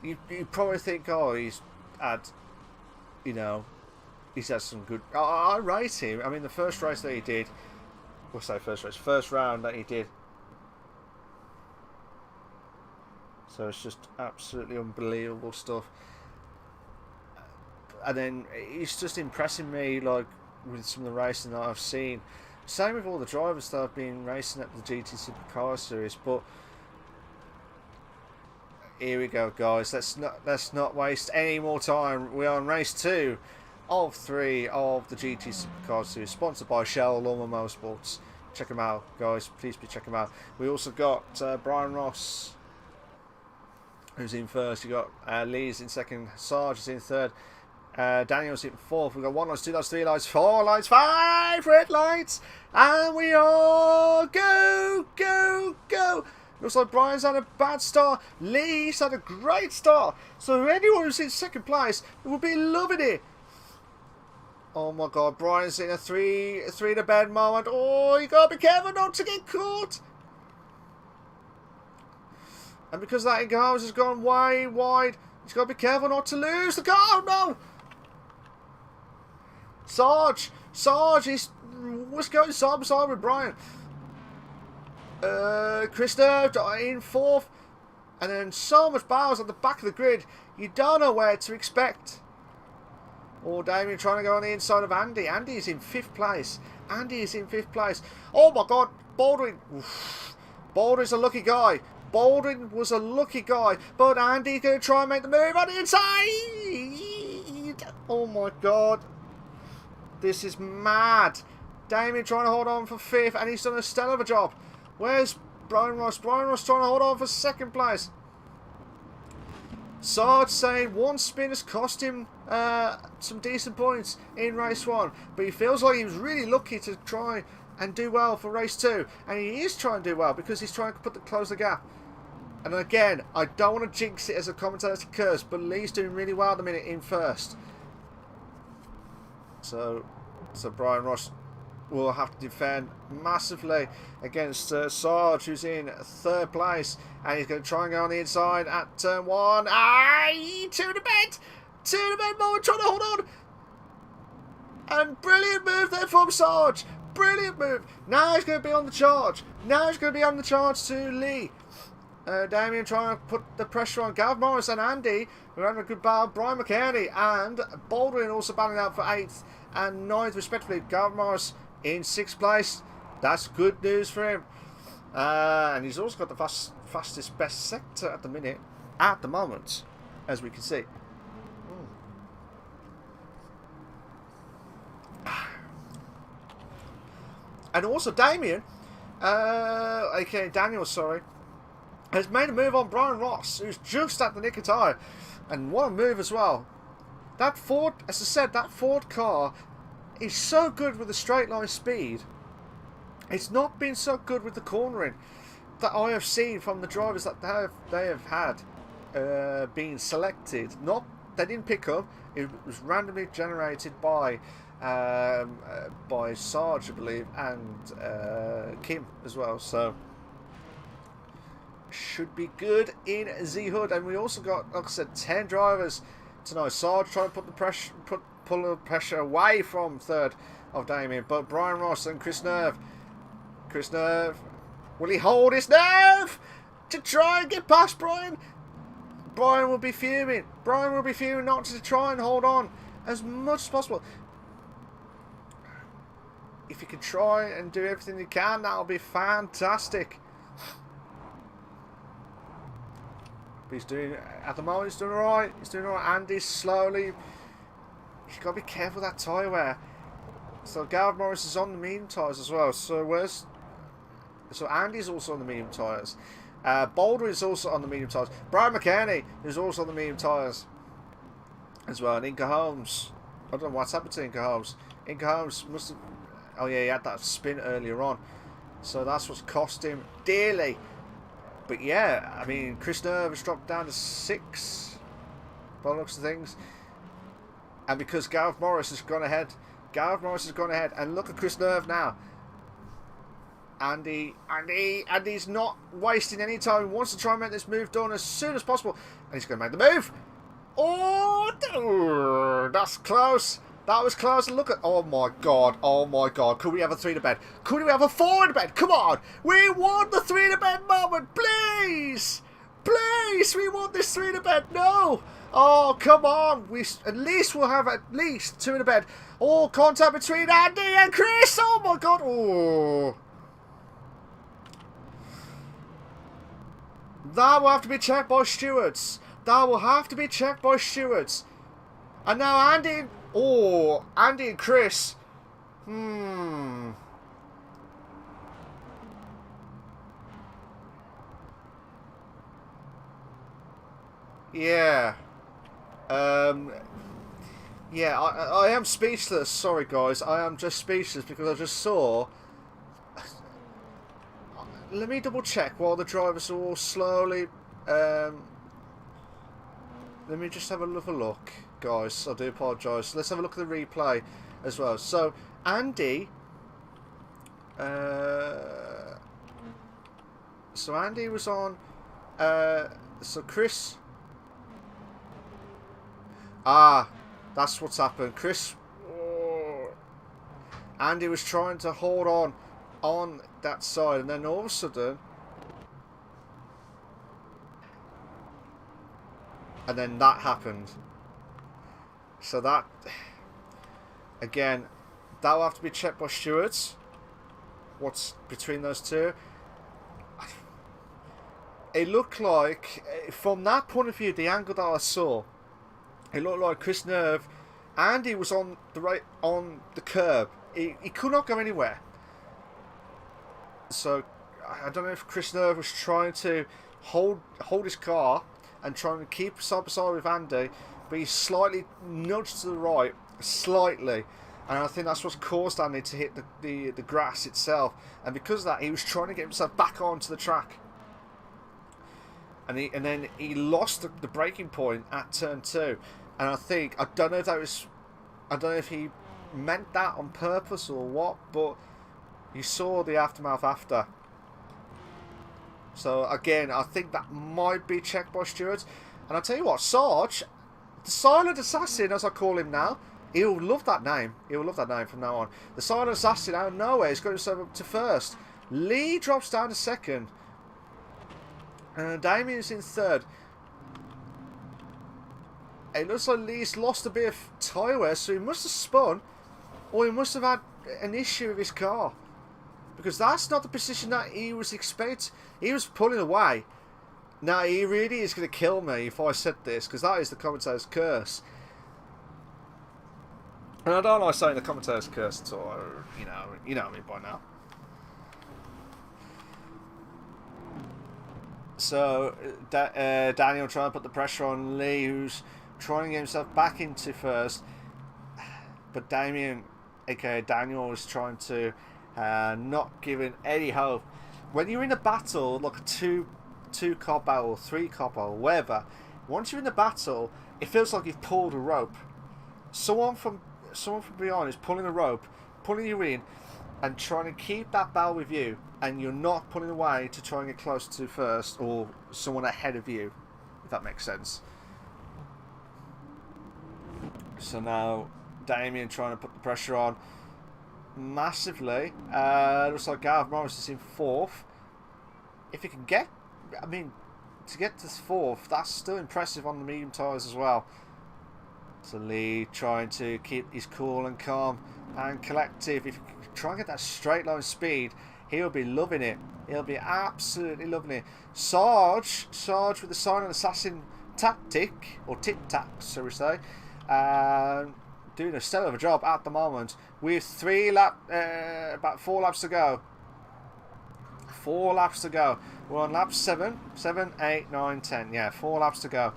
S1: you probably think, oh, he's had, you know, he's had some good. I rate him. I mean, the first race that he did, first round that he did. So it's just absolutely unbelievable stuff. And then he's just impressing me, like, with some of the racing that I've seen. Same with all the drivers that have been racing at the GT Supercar series. But here we go, guys. Let's not waste any more time. We're on race 2 of 3 of the GT Supercar series, sponsored by Shell Lawnmower Motorsports. Check them out, guys. Please check them out. We also got Brian Ross, who's in first. You got Lee's in second. Sarge is in third. Daniel's in fourth. We've got 1 lights, 2 lights, 3 lights, 4 lights, 5 red lights, and we all go. Looks like Brian's had a bad start. Lee's had a great start. So anyone who's in second place will be loving it. Oh my God, Brian's in a three to bed moment. Oh, you gotta be careful not to get caught. And because that Inga has gone way wide, he's got to be careful not to lose the car. Oh, no! Sarge is what's going side by side with Brian. Christopher in fourth, and then so much bars at the back of the grid. You don't know where to expect. Oh, Damien trying to go on the inside of Andy. Andy is in 5th place. Oh my God, Baldwin. Baldwin's a lucky guy. Baldwin was a lucky guy, but Andy's going to try and make the move on the inside. Oh my God. This is mad. Damien trying to hold on for 5th, and he's done a stellar of a job. Where's Brian Ross? Brian Ross trying to hold on for 2nd place. Sarge saying one spin has cost him some decent points in race 1, but he feels like he was really lucky to try and do well for race 2, and he is trying to do well because he's trying to close the gap. And again, I don't want to jinx it as a commentator's curse, but Lee's doing really well at the minute in first. So Brian Ross will have to defend massively against Sarge, who's in 3rd place, and he's going to try and go on the inside at turn 1. To the bed moment, trying to hold on. And brilliant move there from Sarge. Brilliant move. Now he's going to be on the charge. To Lee. Damien trying to put the pressure on Gav Morris and Andy, who are having a good battle. Brian McKerney and Baldwin also battling out for 8th and 9th respectively. Gav Morris in 6th place. That's good news for him. And he's also got the fastest best sector at the moment, as we can see. And also Damien, aka Daniel, sorry, has made a move on Brian Ross, who's just at the nick of time. And what a move as well. That Ford, as I said, that Ford car is so good with the straight line speed. It's not been so good with the cornering that I have seen from the drivers that they have had being selected. They didn't pick up. It was randomly generated by Sarge, I believe, and Kim as well. So should be good in the hood. And we also got, like I said, 10 drivers tonight. Sarge trying to put the pressure, pull the pressure away from 3rd of Damien, but Brian Ross and Chris Nerve, will he hold his nerve to try and get past Brian? Brian will be fuming. Not to try and hold on as much as possible. If you can try and do everything you can, that'll be fantastic. But he's doing, at the moment, he's doing alright. Andy's slowly. You've got to be careful with that tyre wear. So Gareth Morris is on the medium tyres as well. So Andy's also on the medium tyres. Boulder is also on the medium tyres. Brian McKerney is also on the medium tyres as well. And Inca Holmes. I don't know what's happened to Inca Holmes. Inca Holmes must have. Oh yeah, he had that spin earlier on. So that's what's cost him dearly. But yeah, I mean, Chris Nerve has dropped down to 6 by the looks of things. And because Gareth Morris has gone ahead. And look at Chris Nerve now. Andy's not wasting any time. He wants to try and make this move done as soon as possible. And he's going to make the move. Oh, that's close. That was close. Look at... Oh, my God. Oh, my God. Could we have a 3 to bed? Could we have a 4 in bed? Come on. We want the 3 to bed moment. Please. Please. We want this 3 to bed. No. Oh, come on. At least we'll have at least 2 in a bed. All contact between Andy and Chris. Oh, my God. Oh. That will have to be checked by stewards. That will have to be checked by stewards. And now Andy... Oh, Andy and Chris. Yeah. Yeah, I am speechless. Sorry, guys. I am just speechless because I just saw... Let me double check while the drivers are all slowly... Let me just have a look, guys. I do apologise. Let's have a look at the replay as well. So, Andy... so, Andy was on... so, Chris... Ah, that's what's happened. Chris... Oh, Andy was trying to hold on that side, and then all of a sudden... And then that happened. So that... Again, that will have to be checked by stewards. What's between those two? It looked like, from that point of view, the angle that I saw, it looked like Chris Nerve, Andy was on the curb. He could not go anywhere. So I don't know if Chris Nerve was trying to hold his car and trying to keep side by side with Andy, but he slightly nudged to the right, slightly, and I think that's what's caused Andy to hit the grass itself. And because of that, he was trying to get himself back onto the track, and then he lost the braking point at turn 2. And I don't know if he meant that on purpose or what, but you saw the aftermath after. So again, I think that might be checked by stewards. And I'll tell you what, Sarge, the Silent Assassin, as I call him now, he'll love that name. He'll love that name from now on. The Silent Assassin, out of nowhere, he's got himself up to first. Lee drops down to second. And Damien's in third. It looks like Lee's lost a bit of tyre wear, so he must have spun, or he must have had an issue with his car. Because that's not the position that he was expecting. He was pulling away. Now, he really is going to kill me if I said this, because that is the commentator's curse. And I don't like saying the commentator's curse at all. You know me by now. So, Daniel trying to put the pressure on Lee, who's trying to get himself back into first. But Damien, aka Daniel, is trying to not giving any hope. When you're in a battle, like a two-car battle, 3-car battle, whatever, once you're in the battle, it feels like you've pulled a rope. Someone from behind is pulling a rope, pulling you in, and trying to keep that battle with you, and you're not pulling away to try and get close to first or someone ahead of you, if that makes sense. So now Damien trying to put the pressure on massively. Looks like Gareth Morris is in 4th. If he can get, to get to 4th, that's still impressive on the medium tyres as well. So Lee trying to keep his cool and calm and collective. If he can try and get that straight line speed, he'll be loving it. He'll be absolutely loving it. Sarge with the Silent Assassin tactic, or tic-tac, so we say, doing a stellar of a job at the moment. With about 4 laps to go. 4 laps to go. We're on lap 7, 8, 9, 10. Yeah, 4 laps to go.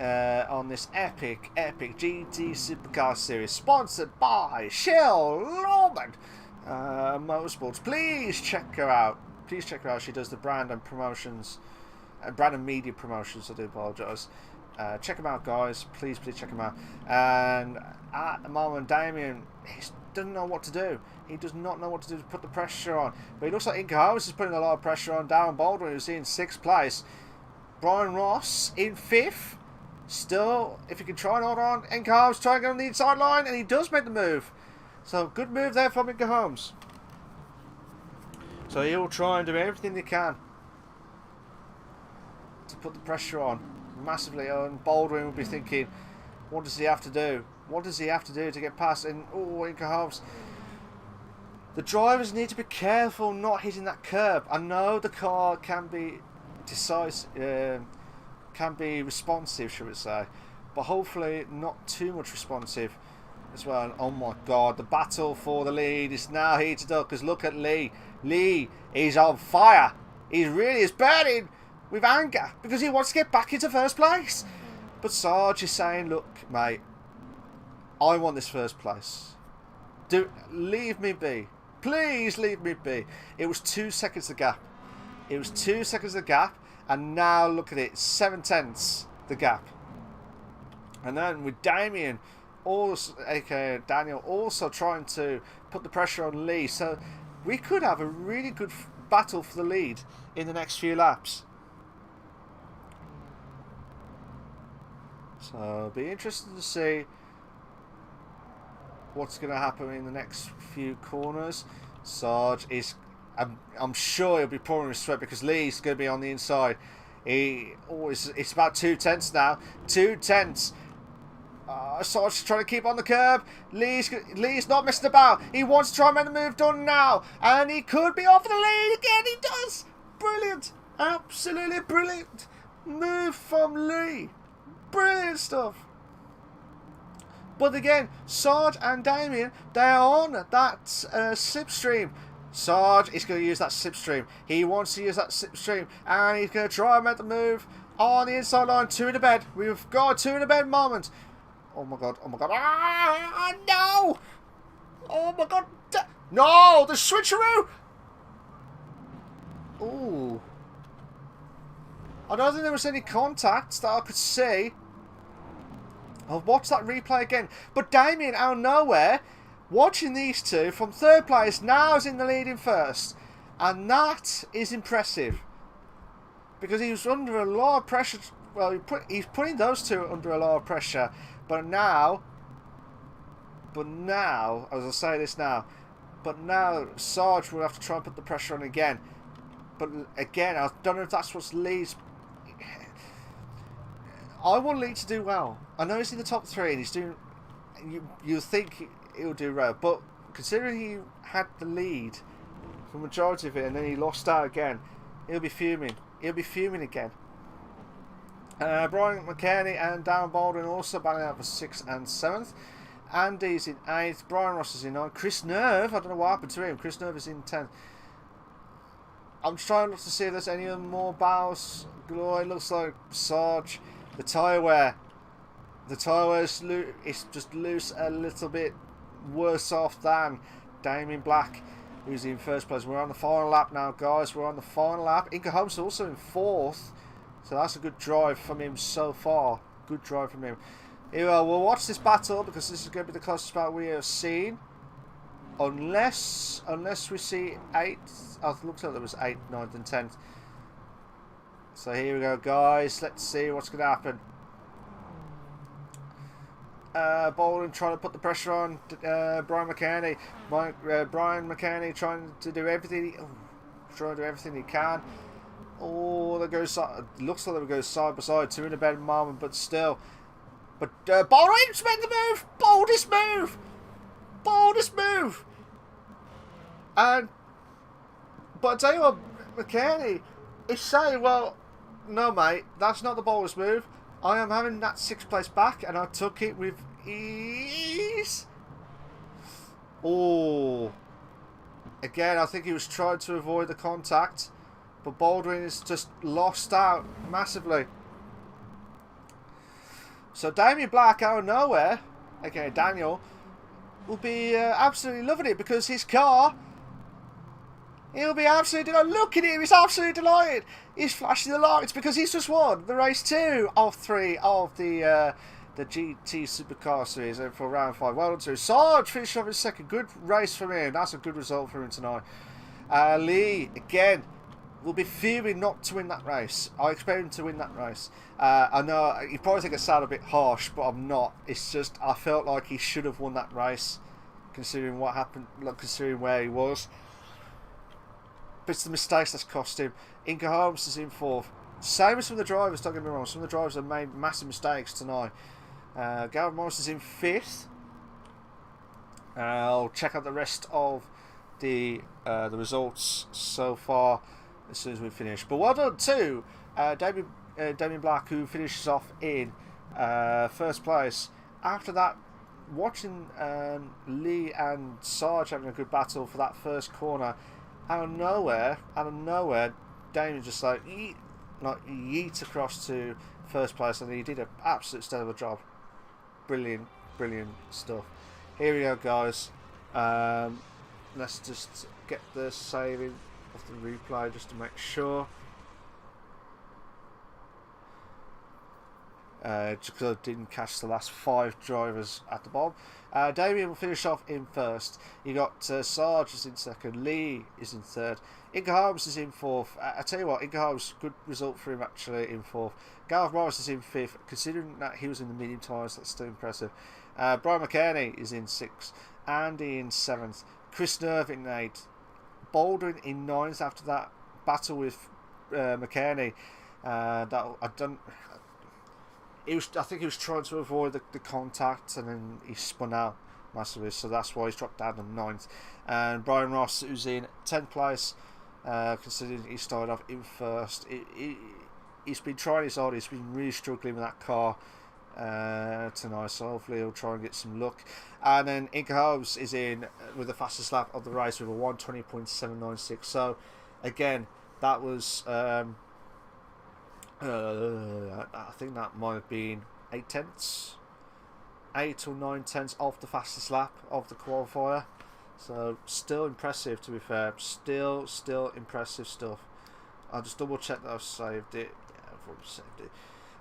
S1: On this epic GT Supercar Series, sponsored by Shell Lawman Motorsports. Please check her out. She does the brand and promotions, brand and media promotions. I do apologise. Check them out, guys. Please check them out. And at the moment, Damien, he doesn't know what to do. He does not know what to do to put the pressure on. But it looks like Inca Holmes is putting a lot of pressure on Darren Baldwin, who's in 6th place. Brian Ross in 5th. Still, if he can try and hold on, Inca Holmes trying to get on the inside line, and he does make the move. So, good move there from Inca Holmes. So, he'll try and do everything he can to put the pressure on massively. And Baldwin will be thinking, what does he have to do? What does he have to do to get past? And, oh, Inca Holmes. The drivers need to be careful not hitting that curb. I know the car can be decisive, can be responsive, should we say, but hopefully not too much responsive as well. And oh my God, the battle for the lead is now heated up, because look at Lee. Lee is on fire. He really is burning with anger because he wants to get back into 1st place. But Sarge is saying, look, mate, I want this 1st place. Leave me be. Please leave me be. It was 2 seconds the gap. It was 2 seconds the gap. And now look at it, 7/10 the gap. And then with Damien, also, aka Daniel, also trying to put the pressure on Lee. So we could have a really good battle for the lead in the next few laps. So it'll be interesting to see what's going to happen in the next few corners. Sarge is, I'm sure he'll be pouring his sweat because Lee's going to be on the inside. It's about 2/10 now. 2/10. Sarge's trying to keep on the curb. Lee's not messing about. He wants to try and make the move done now, and he could be off the lead again. He does. Brilliant, absolutely brilliant move from Lee. Brilliant stuff. But again, Sarge and Damien, they are on that slipstream. Sarge is going to use that slipstream. He wants to use that slipstream, and he's going to try and make the move on the inside line. 2 in the bed. We've got a 2 in the bed moment. Oh my God! Oh my God! Ah, no! Oh my God! No! The switcheroo! Ooh! I don't think there was any contact that I could see. I'll watch that replay again. But Damien, out of nowhere, watching these two from 3rd place, now is in the lead in 1st. And that is impressive. Because he was under a lot of pressure. Well, he's putting those two under a lot of pressure. But now, as I say this now, but now Sarge will have to try and put the pressure on again. But again, I don't know if that's what's Lee's. I want Lee to do well. I know he's in the top 3 and he's doing. You think he'll do well, but considering he had the lead for the majority of it and then he lost out again, he'll be fuming. He'll be fuming again. Brian McKinney and Darren Baldwin also battling out for 6th and 7th. Andy's in 8th. Brian Ross is in 9th. Chris Nerve, I don't know what happened to him. Chris Nerve is in 10th. I'm trying to look to see if there's any more battles. It looks like Sarge. The tyre wear. The tyre wear is just loose a little bit worse off than Damien Black, who's in 1st place. We're on the final lap now, guys. We're on the final lap. Inca Holmes also in 4th. So that's a good drive from him so far. Good drive from him. Anyway, we'll watch this battle because this is going to be the closest battle we have seen. Unless we see 8th. Oh, it looks like there was 8th, 9th and 10th. So here we go, guys. Let's see what's going to happen. Baldwin trying to put the pressure on Brian McKinney. Brian McKinney trying to do everything. Trying to do everything he can. Oh, they go. Looks like they would go side by side. 2 in a bed moment, but still. But Baldwin's made the move. Boldest move. Boldest move. And but I tell you what, McKinney is saying, well, no, mate, that's not the boldest move. I am having that 6th place back, and I took it with ease. Oh, again, I think he was trying to avoid the contact. But Baldwin is just lost out massively. So Damien Black out of nowhere, okay, Daniel, will be absolutely loving it because his car, he'll be absolutely delighted. Look at him, he's absolutely delighted. He's flashing the lights because he's just won the race 2 of 3 of the the GT Supercar Series for round 5. Well done to Sarge, finished off his second. Good race from him. That's a good result for him tonight. Lee, again, will be fearing not to win that race. I expect him to win that race. I know you probably think I sound a bit harsh, but I'm not. It's just I felt like he should have won that race, considering what happened, considering where he was. But it's the mistakes that's cost him. Inca Holmes is in 4th. Same as some of the drivers, don't get me wrong. Some of the drivers have made massive mistakes tonight. Gareth Morris is in 5th. I'll check out the rest of the results so far as soon as we finish. But well done to Damien Black, who finishes off in 1st place. After that, watching Lee and Sarge having a good battle for that first corner, out of nowhere, Damien just yeet across to 1st place, and he did an absolute stellar job. Brilliant stuff. Here we go, guys. Let's just get the saving of the replay just to make sure. Just because I didn't catch the last 5 drivers at the bottom. Damien will finish off in 1st. You got Sarge is in 2nd. Lee is in 3rd. Inca Holmes is in 4th. I tell you what, Inca Holmes, good result for him actually in 4th. Gareth Morris is in 5th. Considering that he was in the medium tyres, that's still impressive. Brian McKerney is in 6th. Andy in 7th. Chris Nerve in 8th. Baldwin in 9th after that battle with McKerney. I think he was trying to avoid the contact, and then he spun out massively, so that's why he's dropped down to 9th. And Brian Ross, who's in 10th place, considering he started off in 1st. He's been trying his hard. He's been really struggling with that car tonight, so hopefully he'll try and get some luck. And then Inca Holmes is in with the fastest lap of the race with a 1:20.796. So again, that was I think that might have been 8 or 9 tenths off the fastest lap of the qualifier. So still impressive, to be fair. Still impressive stuff. I'll just double check that I've saved it. Yeah, I've already saved it.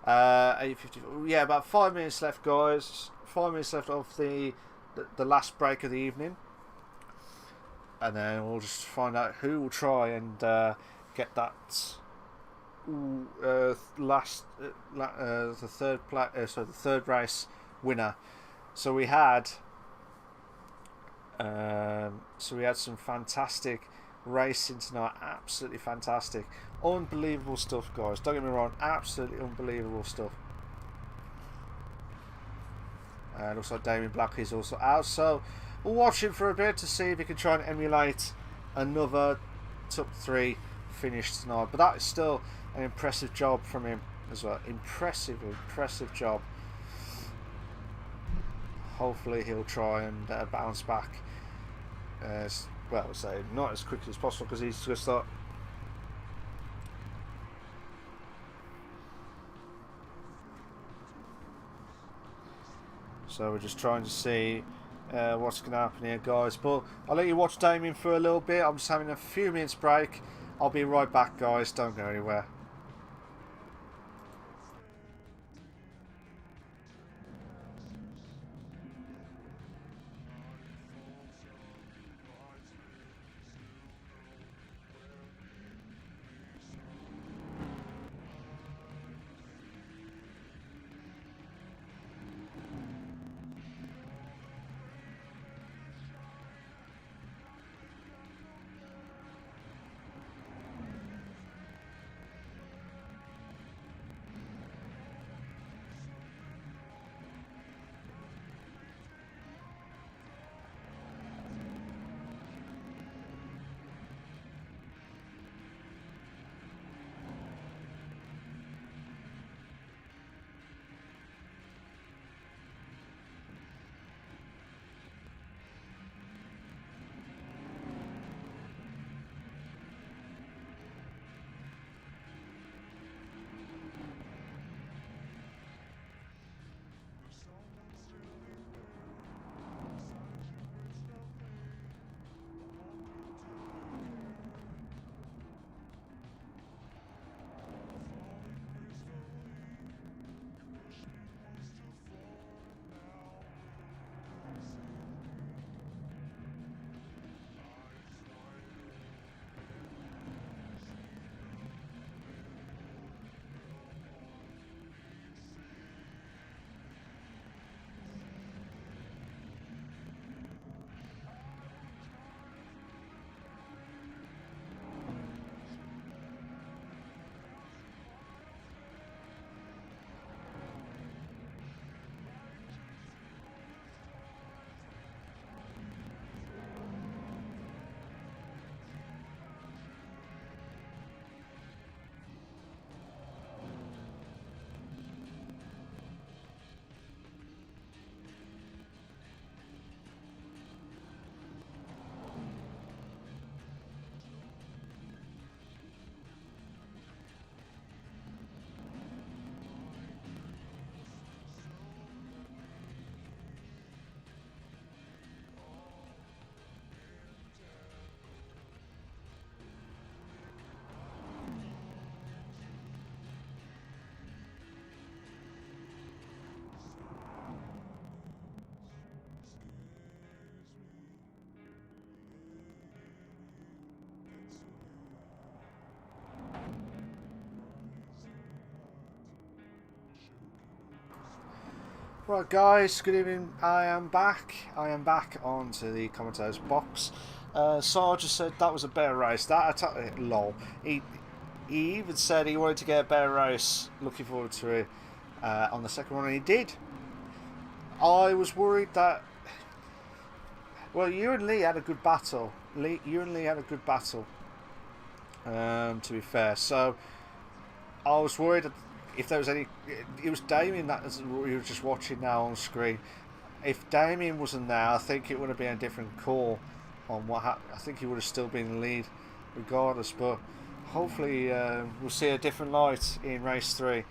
S1: 8:50. Yeah, about 5 minutes left, guys. 5 minutes left of the last break of the evening, and then we'll just find out who will try and get that the third race winner. So we had some fantastic racing tonight. Absolutely fantastic, unbelievable stuff, guys. Don't get me wrong, absolutely unbelievable stuff. Looks like Damien Black is also out, so we'll watch him for a bit to see if he can try and emulate another top 3 finish tonight. But that is still an impressive job from him as well. Impressive job. Hopefully he'll try and bounce back as well. Say not as quickly as possible, because he's just thought. So we're just trying to see what's going to happen here, guys. But I'll let you watch Damien for a little bit. I'm just having a few minutes break. I'll be right back, guys. Don't go anywhere. Right, guys, good evening. I am back onto the commentators box. Sarge said that was a better race. Lol. He even said he wanted to get a better race. Looking forward to it on the second one, and he did. I was worried that. Well, you and Lee had a good battle. You and Lee had a good battle. To be fair, so I was worried that if there was any. It was Damien that we were just watching now on screen. If Damien wasn't there, I think it would have been a different call on what happened. I think he would have still been in the lead, regardless. But hopefully, we'll see a different light in race 3.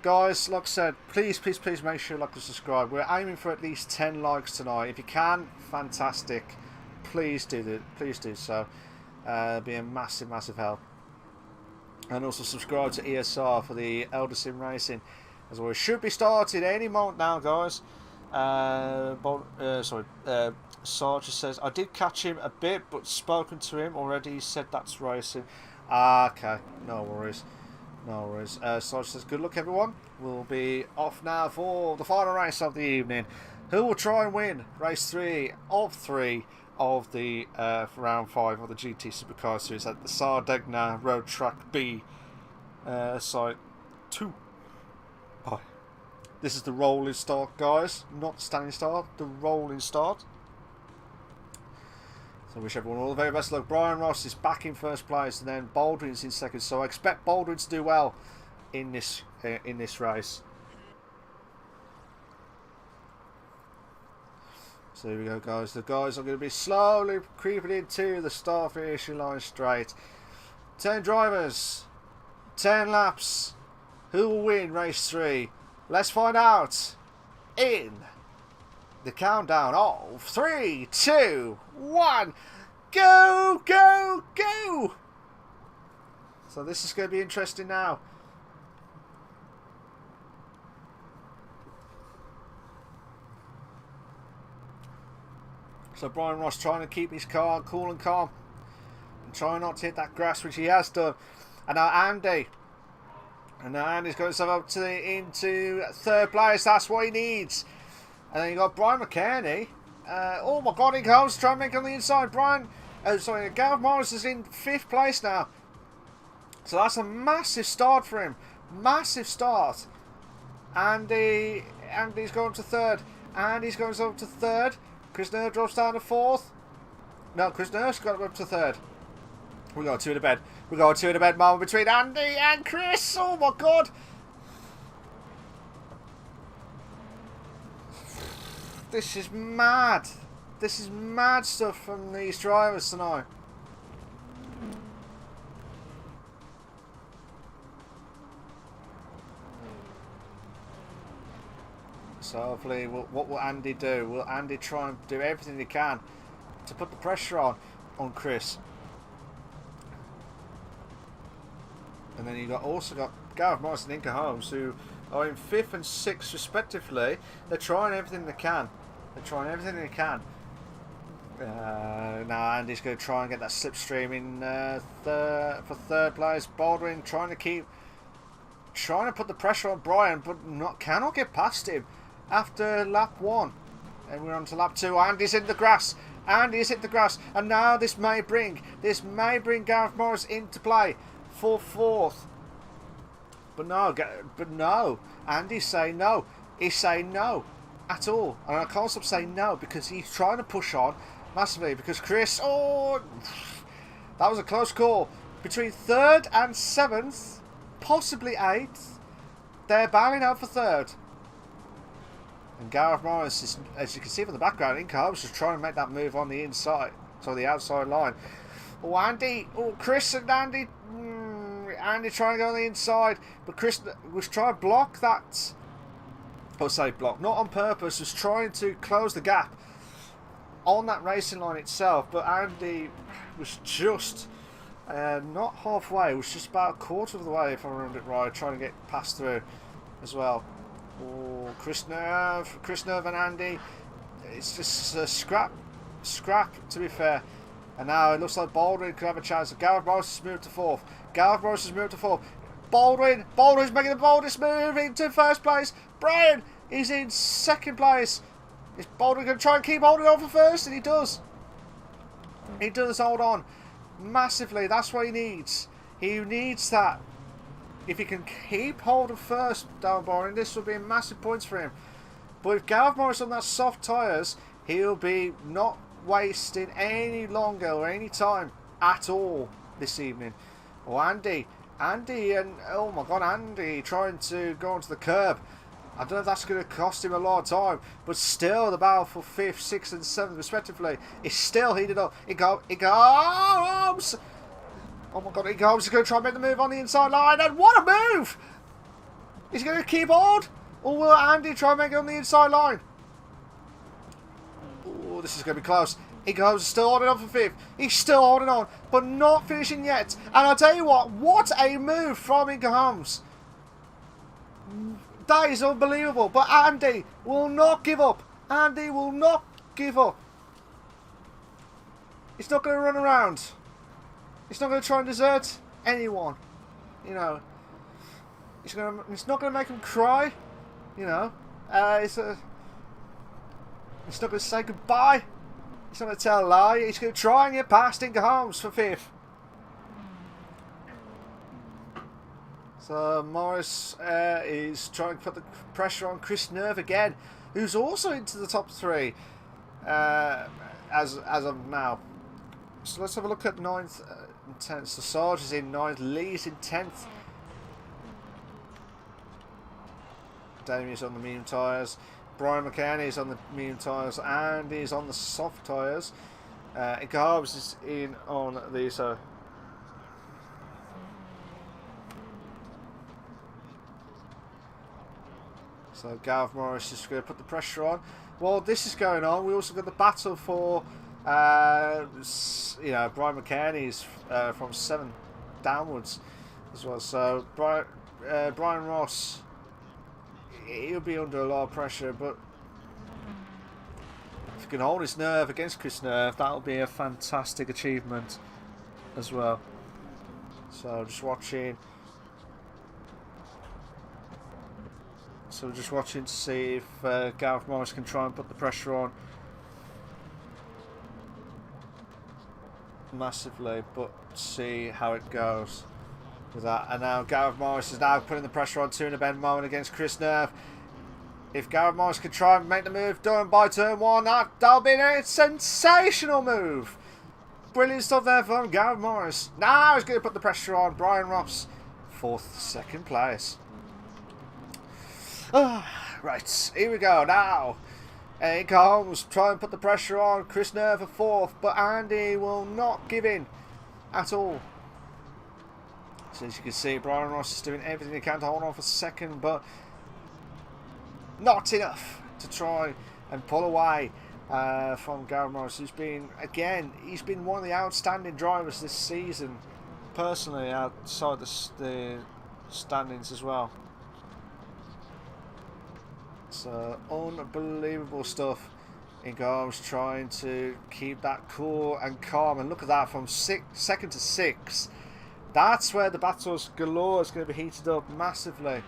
S1: Guys, like I said, please make sure you like and subscribe. We're aiming for at least 10 likes tonight. If you can, fantastic. Please do so. Be a massive help. And also subscribe to ESR for the Elder Sim Racing, as always. Should be started any moment now, guys. Sarge says I did catch him a bit, but spoken to him already. He said that's racing. Okay, no worries. Sarge says good luck, everyone. We'll be off now for the final race of the evening. Who will try and win race 3 of 3 of the round 5 of the GT Supercar Series at the Sardegna Road Track B site 2. Oh. This is the rolling start, guys, not the standing start, the rolling start. So I wish everyone all the very best luck. Brian Ross is back in first place, and then Baldwin's in second. So I expect Baldwin to do well in this race. So here we go, guys. The guys are going to be slowly creeping into the start finishing line straight. 10 drivers, 10 laps. Who will win race 3? Let's find out in the countdown of 3, 2, 1. Go! So this is going to be interesting now. So Brian Ross trying to keep his car cool and calm, and trying not to hit that grass, which he has done. And now Andy's got himself up into third place. That's what he needs. And then you got Brian McKerney. Oh my God, he comes trying to make it on the inside. Gareth Morris is in 5th place now. So that's a massive start for him. Massive start. Andy's going to 3rd. Andy's going up to 3rd. Chris Nerve drops down to 4th. No, Chris Nerve's got up to 3rd. We got 2 in the bed. We got 2 in the bed moment between Andy and Chris. Oh my God. This is mad. This is mad stuff from these drivers tonight. So hopefully, what will Andy do? Will Andy try and do everything he can to put the pressure on Chris? And then you also got Gareth Morris and Inca Holmes, who are in 5th and 6th respectively. They're trying everything they can. Now Andy's going to try and get that slipstream in for 3rd place. Baldwin trying to put the pressure on Brian, but cannot get past him after lap 1. And we're on to lap 2. Andy's in the grass. Andy's hit the grass, and now this may bring Gareth Morris into play for 4th. But no, Andy's saying no. He's saying no at all, and I can't stop saying no because he's trying to push on massively. Because Chris, that was a close call between 3rd and 7th, possibly 8th. They're battling out for 3rd. And Gareth Morris is, as you can see from the background, Inca Holmes is trying to make that move on the inside, so the outside line. Chris and Andy. Andy trying to go on the inside, but Chris was trying to block that. Block, not on purpose, was trying to close the gap on that racing line itself. But Andy was just not halfway, it was just about a quarter of the way, if I remember it right, trying to get past through as well. Oh, Chris Nerve and Andy, it's just a scrap to be fair. And now it looks like Baldwin could have a chance. Gareth Morris has moved to 4th. Baldwin's making the boldest move into 1st place. Brian He's in second place. Is Baldwin going to try and keep holding on for first? And he does. He does hold on massively. That's what he needs. He needs that. If he can keep hold of first, Darren Baldwin, this will be massive points for him. But with Gareth Morris on that soft tyres, he'll be not wasting any longer or any time at all this evening. Oh, Andy, and oh my God, Andy trying to go onto the curb. I don't know if that's going to cost him a lot of time, but still the battle for 5th, 6th and 7th respectively is still heated up. It goes! Oh my God, he goes. He's going to try and make the move on the inside line, and what a move! He's going to keep hold, or will Andy try and make it on the inside line? Oh, this is going to be close. He goes, still holding on for 5th. He's still holding on, but not finishing yet. And I'll tell you what a move from Inga Holmes. That is unbelievable. But Andy will not give up. Andy will not give up. He's not going to run around. He's not going to try and desert anyone. You know. It's not going to make him cry. You know. It's not going to say goodbye. He's not going to tell a lie. He's going to try and get past Inga Holmes for 5th. So Morris is trying to put the pressure on Chris Nerve again, who's also into the top 3 as of now. So let's have a look at 9th and 10th. So Sarge is in 9th, Lee's in 10th. Damien's on the medium tyres. Brian McCann is on the medium tyres and is on the soft tyres. Garbs is in on the So Gareth Morris is going to put the pressure on. While this is going on, we also got the battle for, Brian McCann is from 7 downwards as well. So Brian Ross, he'll be under a lot of pressure, but if he can hold his nerve against Chris Nerve, that'll be a fantastic achievement as well. So just watching. So just watching to see if Gareth Morris can try and put the pressure on massively, but see how it goes with that. And now Gareth Morris is now putting the pressure on to the bend moment against Chris Nerve. If Gareth Morris can try and make the move done by turn 1, that'll be a sensational move. Brilliant stuff there from Gareth Morris. Now he's going to put the pressure on Brian Ross, 4th, 2nd place. Right, here we go now. Inga Holmes trying to put the pressure on Chris Nerve for 4th, but Andy will not give in at all. So as you can see, Brian Ross is doing everything he can to hold on for 2nd, but not enough to try and pull away from Gareth Morris, who's been, again, he's been one of the outstanding drivers this season, personally, outside the standings as well. So unbelievable stuff. Inga Holmes trying to keep that cool and calm, and look at that, from 2nd to 6th. That's where the battles galore is going to be heated up massively.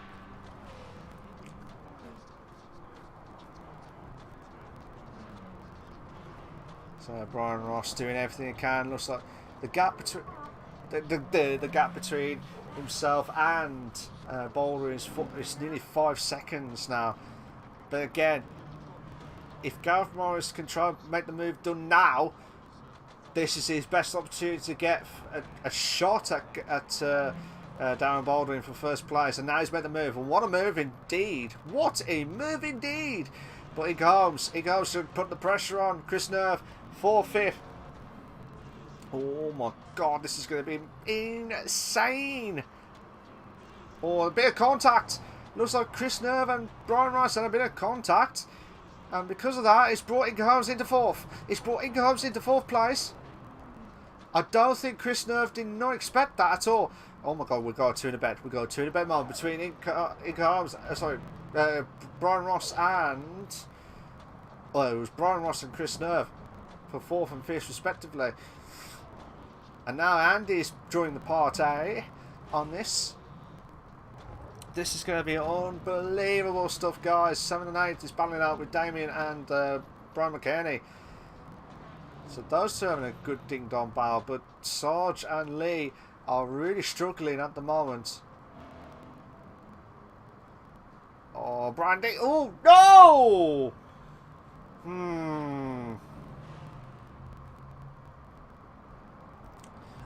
S1: So Brian Ross doing everything he can. Looks like the gap between the gap between himself and Boulder is nearly 5 seconds now. But again, if Gareth Morris can try and make the move done now, this is his best opportunity to get a shot at Darren Baldwin for 1st place. And now he's made the move. And what a move indeed. What a move indeed. But he goes to put the pressure on Chris Nerve for 5th. Oh my God, this is going to be insane. Oh, a bit of contact. Looks like Chris Nerve and Brian Rice had a bit of contact. And because of that, it's brought Inga Holmes into 4th. It's brought Inga Holmes into 4th place. I don't think Chris Nerve did not expect that at all. Oh my God, we got 2 in a bed. We got 2 in a bed moment between Inga Holmes, Brian Ross and... Well, it was Brian Ross and Chris Nerve for 4th and 5th respectively. And now Andy's joining the party on this. This is going to be unbelievable stuff, guys. 7 and 8 is battling out with Damien and Brian McKinney. So those two are having a good ding-dong battle, but Sarge and Lee are really struggling at the moment. Oh, Brandy. Oh, no!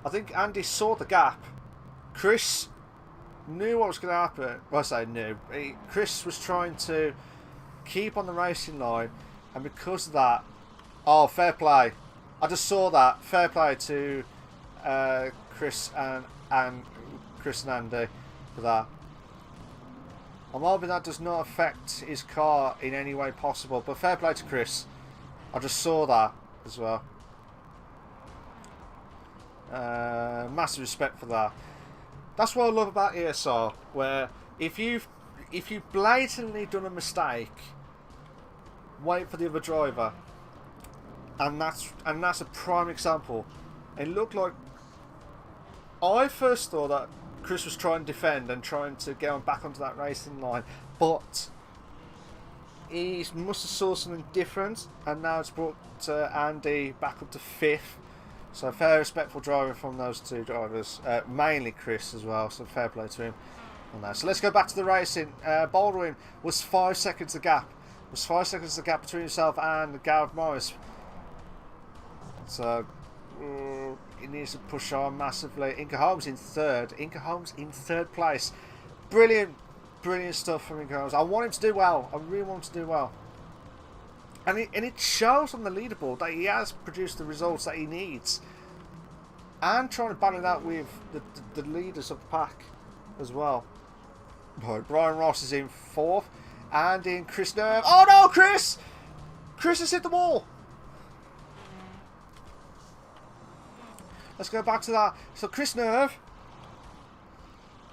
S1: I think Andy saw the gap. Chris knew what was going to happen. Well, I say knew. Chris was trying to keep on the racing line, and because of that, oh, fair play. I just saw that. Fair play to Chris and Andy for that. I'm hoping that does not affect his car in any way possible, but fair play to Chris. I just saw that as well. Massive respect for that. That's what I love about ESR, where if you've blatantly done a mistake, wait for the other driver, and that's a prime example. It looked like I first thought that Chris was trying to defend and trying to get on back onto that racing line, but he must have saw something different, and now it's brought Andy back up to 5th. So fair, respectful driving from those two drivers, mainly Chris as well. So fair play to him on that. So let's go back to the racing. Baldwin was 5 seconds the gap. Was 5 seconds the gap between himself and Gareth Morris. So he needs to push on massively. Inca Holmes in 3rd. Inca Holmes in 3rd place. Brilliant, brilliant stuff from Inca Holmes. I want him to do well. I really want him to do well. And it shows on the leaderboard that he has produced the results that he needs. And trying to battle it out with the leaders of the pack as well. Right, Brian Ross is in 4th. And in Chris Nerve. Oh no, Chris! Chris has hit the wall. Let's go back to that. So Chris Nerve.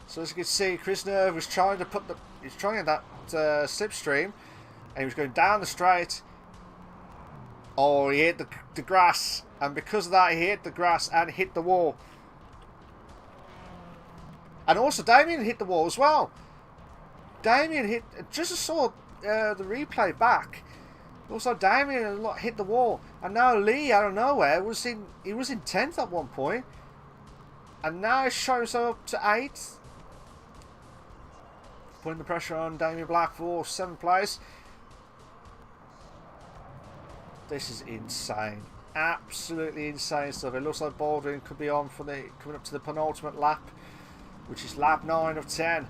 S1: So as you can see, Chris Nerve was trying to put he's trying that slipstream. And he was going down the straight. Oh, he hit the grass, and because of that, he hit the grass and hit the wall. And also, Damien hit the wall as well. Damien hit. Just saw the replay back. Also, Damien hit the wall, and now Lee out of nowhere he was in 10th at one point, and now he's showing himself up to 8th, putting the pressure on Damien Black for 7th place. This is insane. Absolutely insane stuff. It looks like Baldwin could be on for coming up to the penultimate lap, which is lap 9 of 10.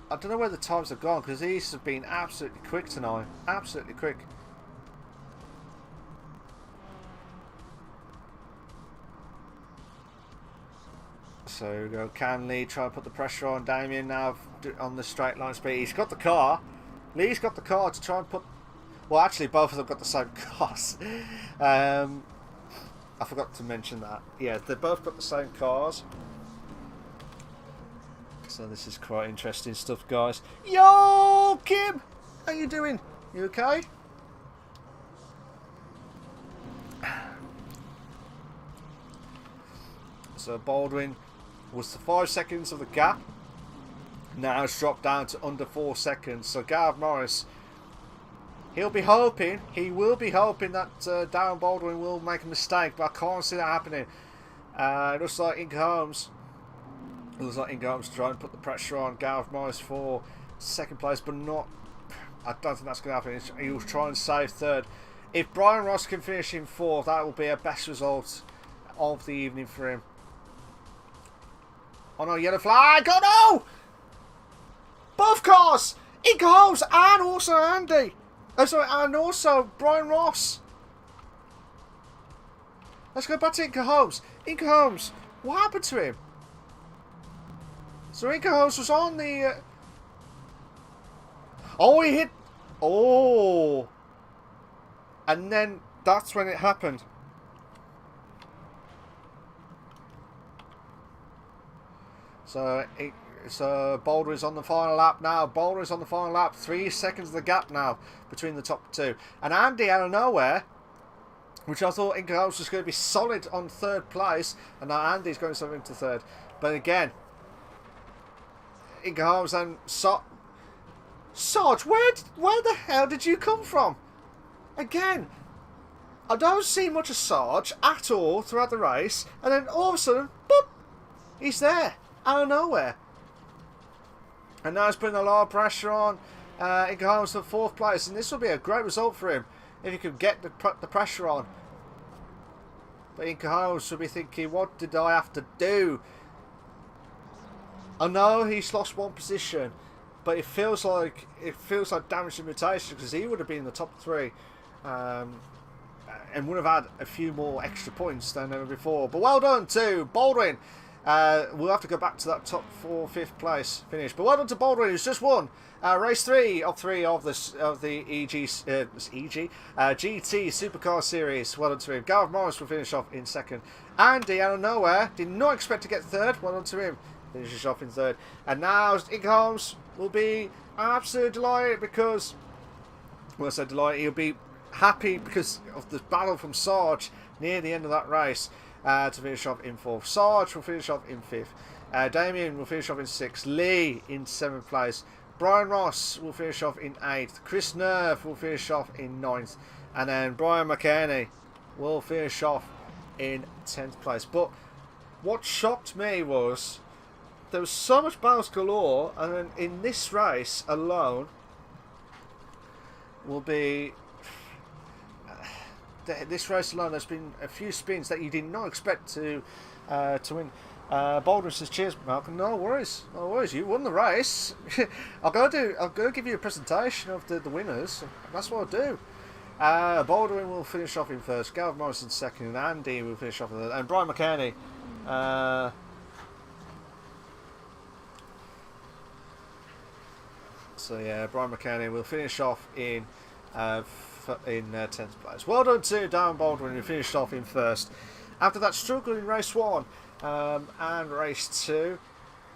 S1: I don't know where the times have gone, because these have been absolutely quick tonight. Absolutely quick. So here we go. Can Lee try and put the pressure on Damien now on the straight line speed? He's got the car. Lee's got the car to try and put... Well, actually, both of them got the same cars. I forgot to mention that. Yeah, they both got the same cars. So this is quite interesting stuff, guys. Yo, Kim! How you doing? You okay? So Baldwin was the 5 seconds of the gap. Now it's dropped down to under 4 seconds. So Gareth Morris... he will be hoping that Darren Baldwin will make a mistake, but I can't see that happening. It looks like Inca Holmes trying to put the pressure on Gareth Morris for 2nd place, but not. I don't think that's going to happen. He will try and save 3rd. If Brian Ross can finish in 4th, that will be a best result of the evening for him. Oh no, yellow flag! Oh no! Both cars! Inca Holmes and also Andy! Oh, sorry, and also Brian Ross. Let's go back to Inca Holmes. Inca Holmes, what happened to him? So Inca Holmes was on the... Oh, he hit... Oh. And then that's when it happened. So Baldwin's on the final lap now. Baldwin's on the final lap. 3 seconds of the gap now between the top two. And Andy out of nowhere, which I thought Inca Holmes was going to be solid on 3rd place, and now Andy's going something to 3rd. But again, Inga Holmes and Sarge, where the hell did you come from? Again, I don't see much of Sarge at all throughout the race, and then all of a sudden, boop, he's there, out of nowhere. And now he's putting a lot of pressure on Inga Holmes for 4th place, and this will be a great result for him if he can get the pressure on. But Inga Holmes will be thinking, what did I have to do? I know he's lost 1 position, but it feels like damage and mutation, because he would have been in the top 3 and would have had a few more extra points than ever before. But well done to Baldwin. We'll have to go back to that top 4, 5th place finish. But well done to Baldwin, who's just won race 3 of the GT Supercar Series. Well done to him. Gareth Morris will finish off in 2nd. Andy, out of nowhere, did not expect to get 3rd. Well done to him. Finishes off in 3rd. And now Inga Holmes will be absolutely delighted because, well, I said delighted, he'll be happy because of the battle from Sarge near the end of that race to finish off in 4th. Sarge will finish off in 5th. Damien will finish off in 6th. Lee in 7th place. Brian Ross will finish off in 8th. Chris Nerve will finish off in 9th. And then Brian McKenney will finish off in 10th place. But what shocked me was there was so much battles galore, and then in this race alone will be this race alone there's been a few spins that you did not expect to win. Baldwin says, cheers Malcolm. No worries, you won the race. I'm gonna give you a presentation of the winners. That's what I'll do. Baldwin will finish off in 1st, Gareth Morris in 2nd, and Andy will finish off in 3rd, and Brian McKenney so yeah, Brian McKenney will finish off in 10th place. Well done to Darren Baldwin, who finished off in 1st. After that struggle in race 1 and race 2,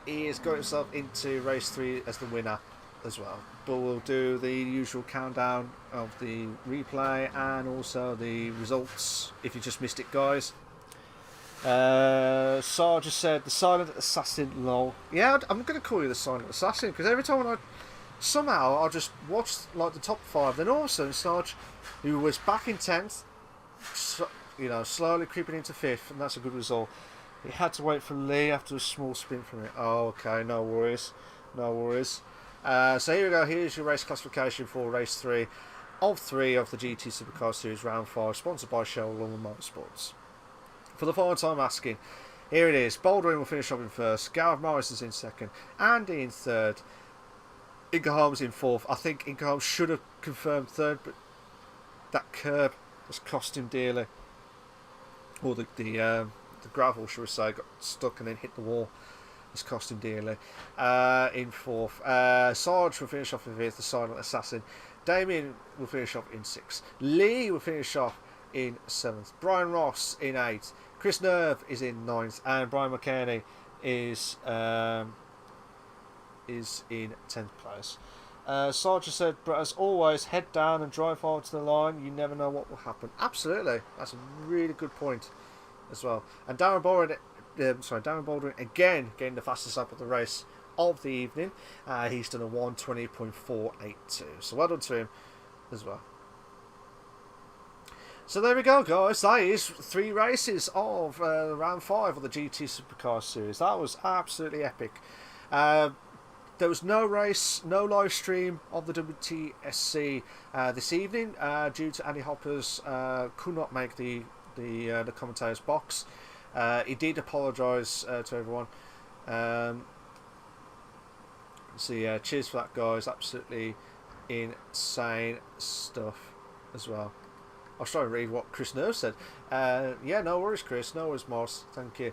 S1: he has got himself into race 3 as the winner as well. But we'll do the usual countdown of the replay and also the results if you just missed it, guys. Sarge just said the silent assassin, lol. Yeah, I'm going to call you the silent assassin because every time somehow I just watched like the top 5, then all of a sudden Sarge, who was back in 10th, slowly creeping into 5th, and that's a good result. He had to wait for Lee after a small spin from it. Oh, okay, no worries. So here we go. Here's your race classification for race 3 of the GT Supercar Series Round 5, sponsored by Shell London Motorsports. For the final time asking, here it is. Baldwin will finish up in 1st. Gareth Morris is in 2nd. Andy in 3rd. Inga Holmes in 4th. I think Inga Holmes should have confirmed 3rd, but that curb has cost him dearly. Or the gravel, shall we say, got stuck and then hit the wall. It's cost him dearly. In 4th. Sarge will finish off in 5th, the silent assassin. Damien will finish off in 6th. Lee will finish off in 7th. Brian Ross in 8th. Chris Nerve is in 9th. And Brian McKenney is in 10th place. Sarge said, but as always, head down and drive hard to the line. You never know what will happen. Absolutely. That's a really good point as well. And Darren Baldwin again getting the fastest lap of the race of the evening. He's done a 1:20.482. So well done to him as well. So there we go, guys. That is 3 races of round 5 of the GT Supercar Series. That was absolutely epic. There was no race, no live stream of the WTSC this evening due to Andy Hopper's could not make the commentator's box. He did apologise to everyone. So yeah, cheers for that, guys. Absolutely insane stuff as well. I was trying to read what Chris Nerve said. Yeah, no worries, Chris. No worries, Morris. Thank you.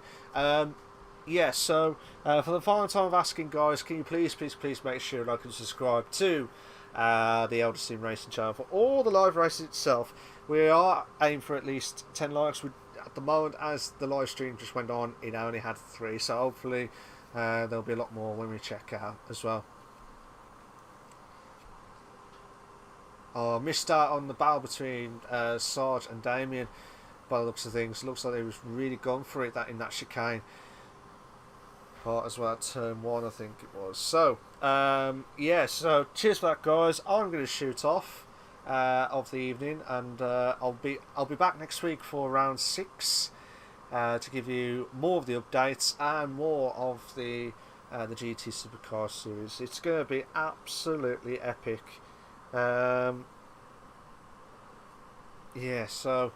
S1: Yeah, so for the final time of asking, guys, can you please make sure like and subscribe to the Elder Sim Racing channel for all the live races itself. We are aiming for at least 10 likes. At the moment, as the live stream just went on, it only had 3, so hopefully there'll be a lot more when we check out as well. Oh, I missed out on the battle between Sarge and Damien by the looks of things. Looks like they was really gone for it in that chicane. part as well at turn 1, I think it was. So, yeah, so cheers for that, guys. I'm going to shoot off of the evening, and I'll be back next week for round 6 to give you more of the updates and more of the GT Supercar series. It's going to be absolutely epic. Yeah, so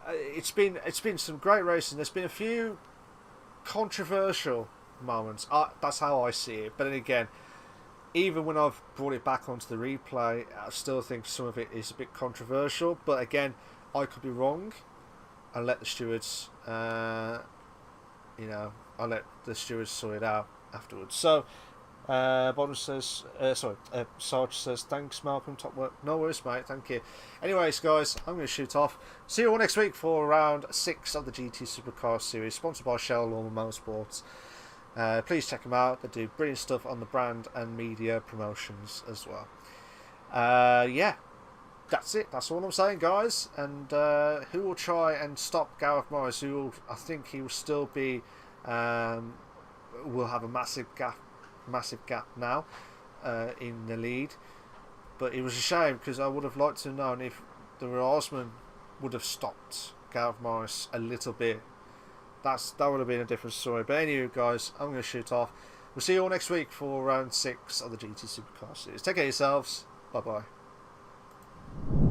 S1: it's been some great racing. There's been a few controversial moments. That's how I see it. But then again, even when I've brought it back onto the replay, I still think some of it is a bit controversial. But again, I could be wrong. I'll let the stewards, I'll let the stewards sort it out afterwards. So, Bottom says, Sarge says, thanks, Malcolm, top work. No worries, mate, thank you. Anyways, guys, I'm going to shoot off. See you all next week for round 6 of the GT Supercar series, sponsored by Shell Lawnmower Motorsports. Please check them out. They do brilliant stuff on the brand and media promotions as well. Yeah, that's it. That's all I'm saying, guys. And who will try and stop Gareth Morris? I think he will still be, will have a massive gap now in the lead. But it was a shame, because I would have liked to have known if the Rosman would have stopped Gareth Morris a little bit. That would have been a different story. But anyway, guys, I'm going to shoot off. We'll see you all next week for round 6 of the GT Supercar series. Take care of yourselves. Bye bye.